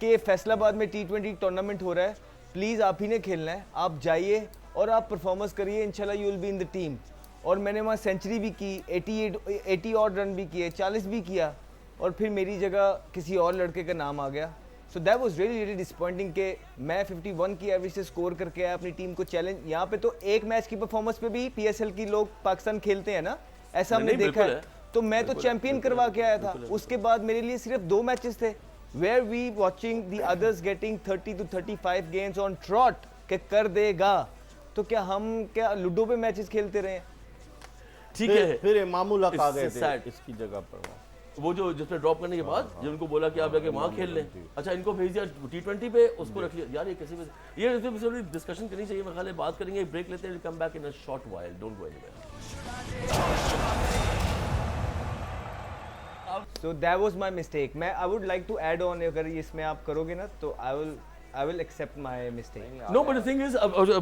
Speaker 4: कि फैसलाबाद में T20 टूर्नामेंट हो रहा है, प्लीज़ आप ही ने खेलना है, आप जाइए और आप परफॉर्मेंस करिए, इंशाल्लाह you will be in the team. और मैंने वहाँ सेंचुरी भी की, 80 और रन भी किए, 40 भी किया और फिर मेरी जगह किसी और लड़के का नाम आ गया। So that was really disappointing कि मैं 51 की एवरेज से स्कोर करके आया, अपनी टीम को चैलेंज। यहाँ पे तो एक मैच की परफॉर्मेंस पे भी PSL की लोग पाकिस्तान खेलते हैं ना, ऐसा हमने देखा है। तो मैं तो चैंपियन करवा के आया था। उसके बाद मेरे लिए सिर्फ 2 मैचेस थे where we watching the others getting 30 to 35 games on trot के कर देगा, तो क्या हम क्या लूडो पे मैचेस खेलते रहे?
Speaker 1: ठीक है,
Speaker 2: फिर मामूला आ गए
Speaker 1: It's
Speaker 2: थे
Speaker 1: sad.
Speaker 2: इसकी जगह पर।
Speaker 1: वो जो जिसमें ड्रॉप करने के बाद जब उनको बोला कि आप जाके वहाँ खेल लें, अच्छा इनको भेज दिया T20 पे, उसको रख लिया। यार ये कैसे ये डिस्कशन करनी चाहिए, मेरे ख्याल है बात करेंगे, ब्रेक लेते हैं, come back in a short while, don't go anywhere.
Speaker 4: So that was my mistake. मैं I would like to add on, अगर इसमें आप करोगे ना तो I will accept my mistake.
Speaker 1: No, but the thing is,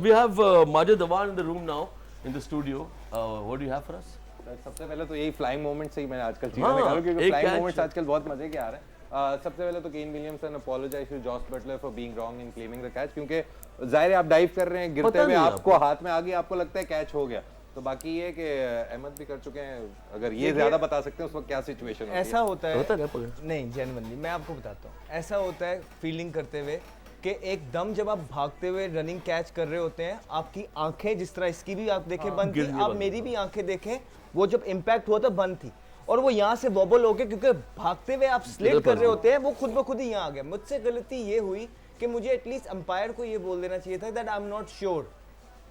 Speaker 1: we have Majid Awan in the room now, in the studio. What do you have for us?
Speaker 9: सबसे पहले तो यही फ्लाइंग मोमेंट से ही मैं आजकल चीज़ें
Speaker 1: हाँ,
Speaker 9: निकालूं, क्योंकि
Speaker 1: एक
Speaker 9: फ्लाइंग
Speaker 1: catch-
Speaker 9: मोमेंट्स आजकल बहुत मजे के आ रहे हैं। सबसे पहले तो Kane Williamson apologize to Jos Buttler for being wrong in claiming the catch, क्योंकि जाहिर है आप डाइव कर रहे हैं, गिरते
Speaker 1: पता
Speaker 9: हुए
Speaker 1: नहीं
Speaker 9: आपको हाथ में आ गई, आपको लगता है कैच हो गया। तो बाकी ये कि अहमद भी कर चुके हैं, अगर ये ज्यादा बता सकते हैं उस वक्त क्या सिचुएशन होती है।
Speaker 4: ऐसा होता है
Speaker 1: होता है क्या?
Speaker 4: नहीं, जेन्युइनली मैं आपको बताता हूँ, ऐसा होता है फील्डिंग करते हुए कि एकदम जब आप भागते हुए रनिंग कैच कर रहे होते हैं, आपकी आंखें जिस तरह इसकी भी आप देखें बंद थी, आप मेरी भी आंखें देखें, वो जब इम्पैक्ट हुआ था बंद थी और वो यहाँ से वॉबल हो गया, क्योंकि भागते हुए आप स्लेट कर रहे होते हैं, वो खुद ब खुद ही यहाँ आ गया। मुझसे गलती ये हुई कि मुझे एटलीस्ट अंपायर को ये बोल देना चाहिए था that I am not sure,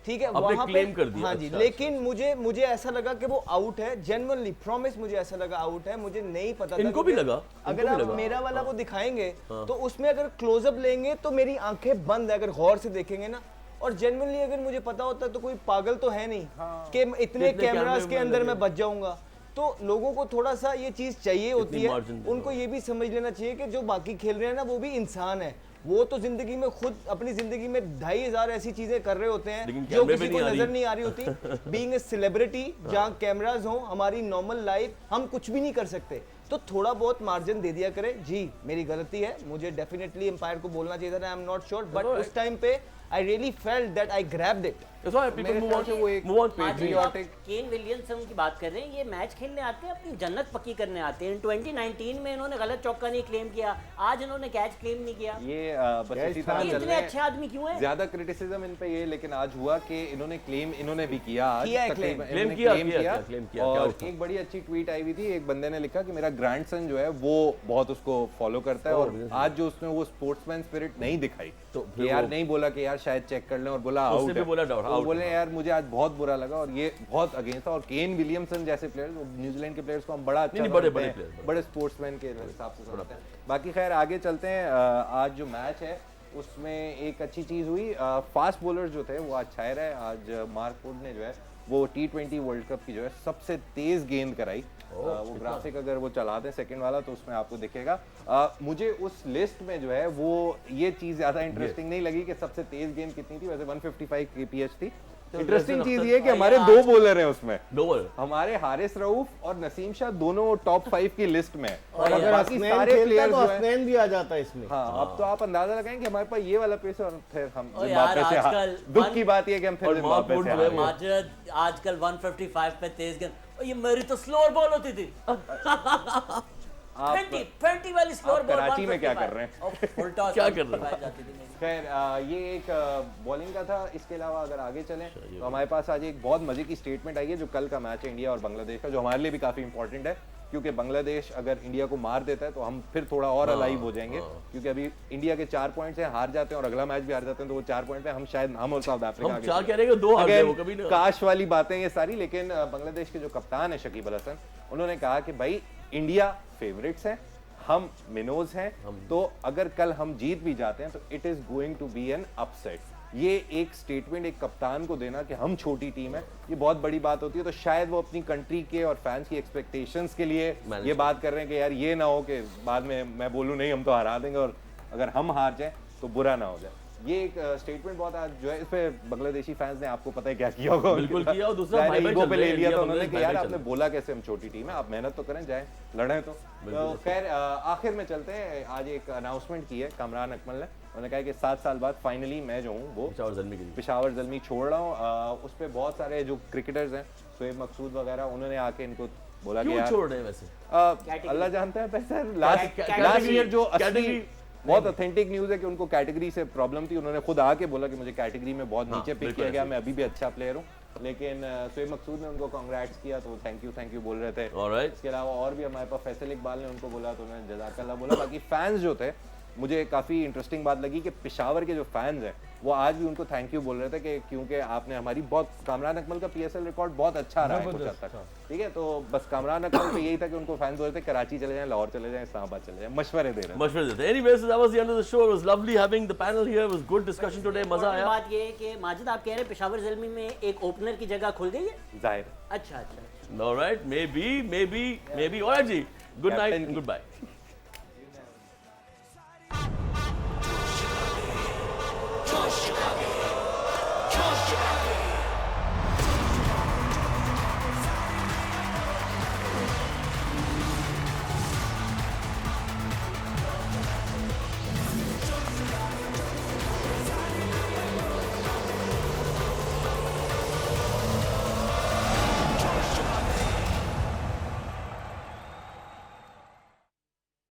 Speaker 4: ठीक है, वहां पे
Speaker 1: claim कर दिया।
Speaker 4: हाँ जी,
Speaker 1: अच्छा,
Speaker 4: लेकिन मुझे ऐसा लगा कि वो आउट है, जेन्युइनली प्रॉमिस मुझे ऐसा लगा आउट है, मुझे नहीं पता था।
Speaker 1: इनको भी
Speaker 4: क्योंकि
Speaker 1: लगा,
Speaker 4: अगर आप मेरा वाला वो दिखाएंगे तो उसमें अगर क्लोजअप लेंगे तो मेरी आंखें बंद है, अगर गौर से देखेंगे ना। और जेन्युइनली अगर मुझे पता होता तो कोई पागल तो है नहीं कि इतने कैमरास के अंदर मैं बच जाऊंगा। तो लोगों को थोड़ा सा ये चीज चाहिए होती है, उनको ये भी समझ लेना चाहिए कि जो बाकी खेल रहे हैं ना वो भी इंसान है, वो तो जिंदगी में खुद अपनी जिंदगी में 2500 ऐसी चीजें कर रहे होते हैं जो किसी को नजर नहीं आ रही होती। बीइंग ए सेलिब्रिटी, जहाँ कैमराज हों, हमारी नॉर्मल लाइफ, हम कुछ भी नहीं कर सकते, तो थोड़ा बहुत मार्जिन दे दिया करें। जी मेरी गलती है, मुझे डेफिनेटली एम्पायर को बोलना चाहिए था I am not sure, but उस टाइम पे I really felt that I grabbed it.
Speaker 1: That's why people move on. Move on.
Speaker 6: patriotic. Kane Williamson की बात कर रहे हैं, ये मैच खेलने आते हैं, अपनी जन्नत पक्की करने आते हैं। 2019 में इन्होंने गलत चौका नहीं क्लेम किया, आज इन्होंने कैच क्लेम नहीं किया।
Speaker 9: ये बस इसी तरह
Speaker 6: ये
Speaker 9: चल
Speaker 6: इतने
Speaker 9: रहे
Speaker 6: अच्छे आदमी क्यों हैं?
Speaker 9: ज्यादा क्रिटिसिज्म इन पे ये, लेकिन आज हुआ कि इन्होंने क्लेम इन्होंने भी किया, आज
Speaker 4: किया है
Speaker 9: तकरीबन
Speaker 1: claim
Speaker 9: इन्होंने
Speaker 1: किया,
Speaker 9: claim
Speaker 1: किया,
Speaker 9: किया।
Speaker 1: claim किया,
Speaker 9: और
Speaker 1: क्या
Speaker 9: एक बड़ी अच्छी ट्वीट आई हुई थी, एक बंदे ने लिखा कि मेरा ग्रैंडसन जो है वो बहुत उसको फॉलो करता है, और आज जो उसने वो स्पोर्ट्समैन स्पिरिट नहीं दिखाई, तो यार नहीं बोला कि यार शायद चेक कर लें, और बोला आउट
Speaker 1: उसने भी बोला doubt, out
Speaker 9: बोले यार मुझे आज बहुत बुरा लगा, और ये बहुत अगेंस्ट था। और केन विलियमसन जैसे प्लेयर्स, न्यूजीलैंड के प्लेयर्स को हम बड़ा अच्छा
Speaker 1: नहीं, बड़े
Speaker 9: समझते हैं,
Speaker 1: प्लेयर,
Speaker 9: बड़े स्पोर्ट्समैन के हिसाब से समझते हैं। बाकी खैर आगे चलते हैं। आज जो मैच है उसमें एक अच्छी चीज़ हुई, फास्ट बॉलर्स जो थे वो आज छाए रहे। आज मार्क वुड ने जो है वो T20 वर्ल्ड कप की जो है सबसे तेज गेंद कराई। वो ग्राफिक अगर वो चलाते हैं सेकंड वाला तो उसमें आपको दिखेगा। मुझे उस लिस्ट में जो है वो ये चीज़ ज़्यादा इंटरेस्टिंग नहीं लगी कि सबसे तेज गेंद कितनी थी, वैसे 155 kph थी। इंटरेस्टिंग चीज ये है कि हमारे 2 बॉलर हैं उसमें, हमारे हारिस रऊफ और नसीम शाह दोनों टॉप 5 की लिस्ट में, और
Speaker 2: अगर
Speaker 9: बाकी सारे प्लेयर्स
Speaker 2: तो हसनैन भी आ जाता है इसमें।
Speaker 9: हाँ, अब तो आप अंदाजा लगाएं कि हमारे पास ये वाला पेस है, और फिर हम
Speaker 6: ओ यार,
Speaker 9: जिम्बाब्वे से
Speaker 6: आजकल
Speaker 9: दुख की बात ये है कि हम फिर जिम्बाब्वे से हार गए।
Speaker 6: माजिद आजकल 155 पे तेज गेंद, और ये मेरी तो स्लोअर बॉल होती थी। 20 वाली स्लोअर बॉल
Speaker 9: कराची में क्या कर रहे हैं?
Speaker 6: फुल टॉस
Speaker 1: क्या कर रहे हैं?
Speaker 9: खैर ये एक बॉलिंग का था। इसके अलावा अगर आगे चलें तो हमारे पास आज एक बहुत मजे की स्टेटमेंट आई है, जो कल का मैच है इंडिया और बांग्लादेश का, जो हमारे लिए भी काफी इंपॉर्टेंट है। क्योंकि बांग्लादेश अगर इंडिया को मार देता है तो हम फिर थोड़ा और अलाइव हो जाएंगे, क्योंकि अभी इंडिया के 4 पॉइंट्स हैं, हार जाते हैं और अगला मैच भी हार जाते हैं तो वो 4 पॉइंट पे हम शायद हम और साउथ अफ्रीका
Speaker 1: हम 4 कह रहे हैं, 2 हार गए वो कभी ना।
Speaker 9: काश वाली बातें ये सारी, लेकिन बांग्लादेश के जो कप्तान है शकीब अल हसन, उन्होंने कहा कि भाई इंडिया फेवरेट्स हैं, हम मिनोज हैं, तो अगर कल हम जीत भी जाते हैं तो it is going to be an upset. ये एक स्टेटमेंट एक कप्तान को देना कि हम छोटी टीम है, ये बहुत बड़ी बात होती है। तो शायद वो अपनी कंट्री के और फैंस की एक्सपेक्टेशंस के लिए ये बात कर रहे हैं कि यार ये ना हो कि बाद में मैं बोलूं नहीं हम तो हरा देंगे और अगर हम हार जाए तो बुरा ना हो जाए। ये एक स्टेटमेंट बहुत आज जो है इस पे बांग्लादेशी फैंस ने आपको पता है क्या किया होगा,
Speaker 1: बिल्कुल किया, और दूसरा
Speaker 9: ईगो पे ले लिया था उन्होंने कि यार आपने बोला कैसे हम छोटी टीम है, आप मेहनत तो करें, जाए लड़ें। तो खैर आखिर में चलते हैं, आज एक अनाउंसमेंट की है कामरान अकमल ने, उन्होंने कहा कि 7 साल बाद फाइनली मैं जो हूँ वो पेशावर ज़ल्मी छोड़ रहा हूँ। उस पर बहुत सारे जो क्रिकेटर्स हैं, शोएब मकसूद वगैरह, उन्होंने आके इनको बोला कि यार
Speaker 1: छोड़ रहे हैं वैसे
Speaker 9: अल्लाह जानता है पैसा। लास्ट ईयर जो असली बहुत ऑथेंटिक न्यूज़ है कि उनको कैटेगरी से प्रॉब्लम थी, उन्होंने खुद आके बोला कि मुझे कैटेगरी में बहुत नीचे पिक किया गया, मैं अभी भी अच्छा प्लेयर हूँ। लेकिन शोएब मकसूद ने उनको कांग्रेट्स किया तो थैंक यू बोल रहे थे। इसके अलावा और भी हमारे पास फैसल इकबाल ने उनको बोला तो उन्होंने जज़ाकल्लाह बोला। बाकी फैंस जो थे, मुझे काफ़ी इंटरेस्टिंग बात लगी कि पेशावर के जो फैंस हैं वो आज भी उनको थैंक यू बोल रहे थे कि क्योंकि आपने हमारी बहुत, कामरान अकमल का PSL रिकॉर्ड बहुत अच्छा रहा है कुछ हद तक, ठीक है। तो बस कामरान अकमल को यही था कि उनको फैंस बोल रहे थे कराची चले जाएं, लाहौर चले जाएं, इस्लामाबाद चले जाएं, मशवरे दे रहे थे।
Speaker 1: Anyways, that was the end of the show. It was lovely having the panel here. It was good discussion today. मजा आया।
Speaker 6: बात ये है कि माजिद आप कह रहे हैं पेशावर ज़ल्मी में एक ओपनर की जगह खुल गई है,
Speaker 9: जाहिर।
Speaker 6: अच्छा।
Speaker 1: All right, maybe. All right ji, good night and goodbye.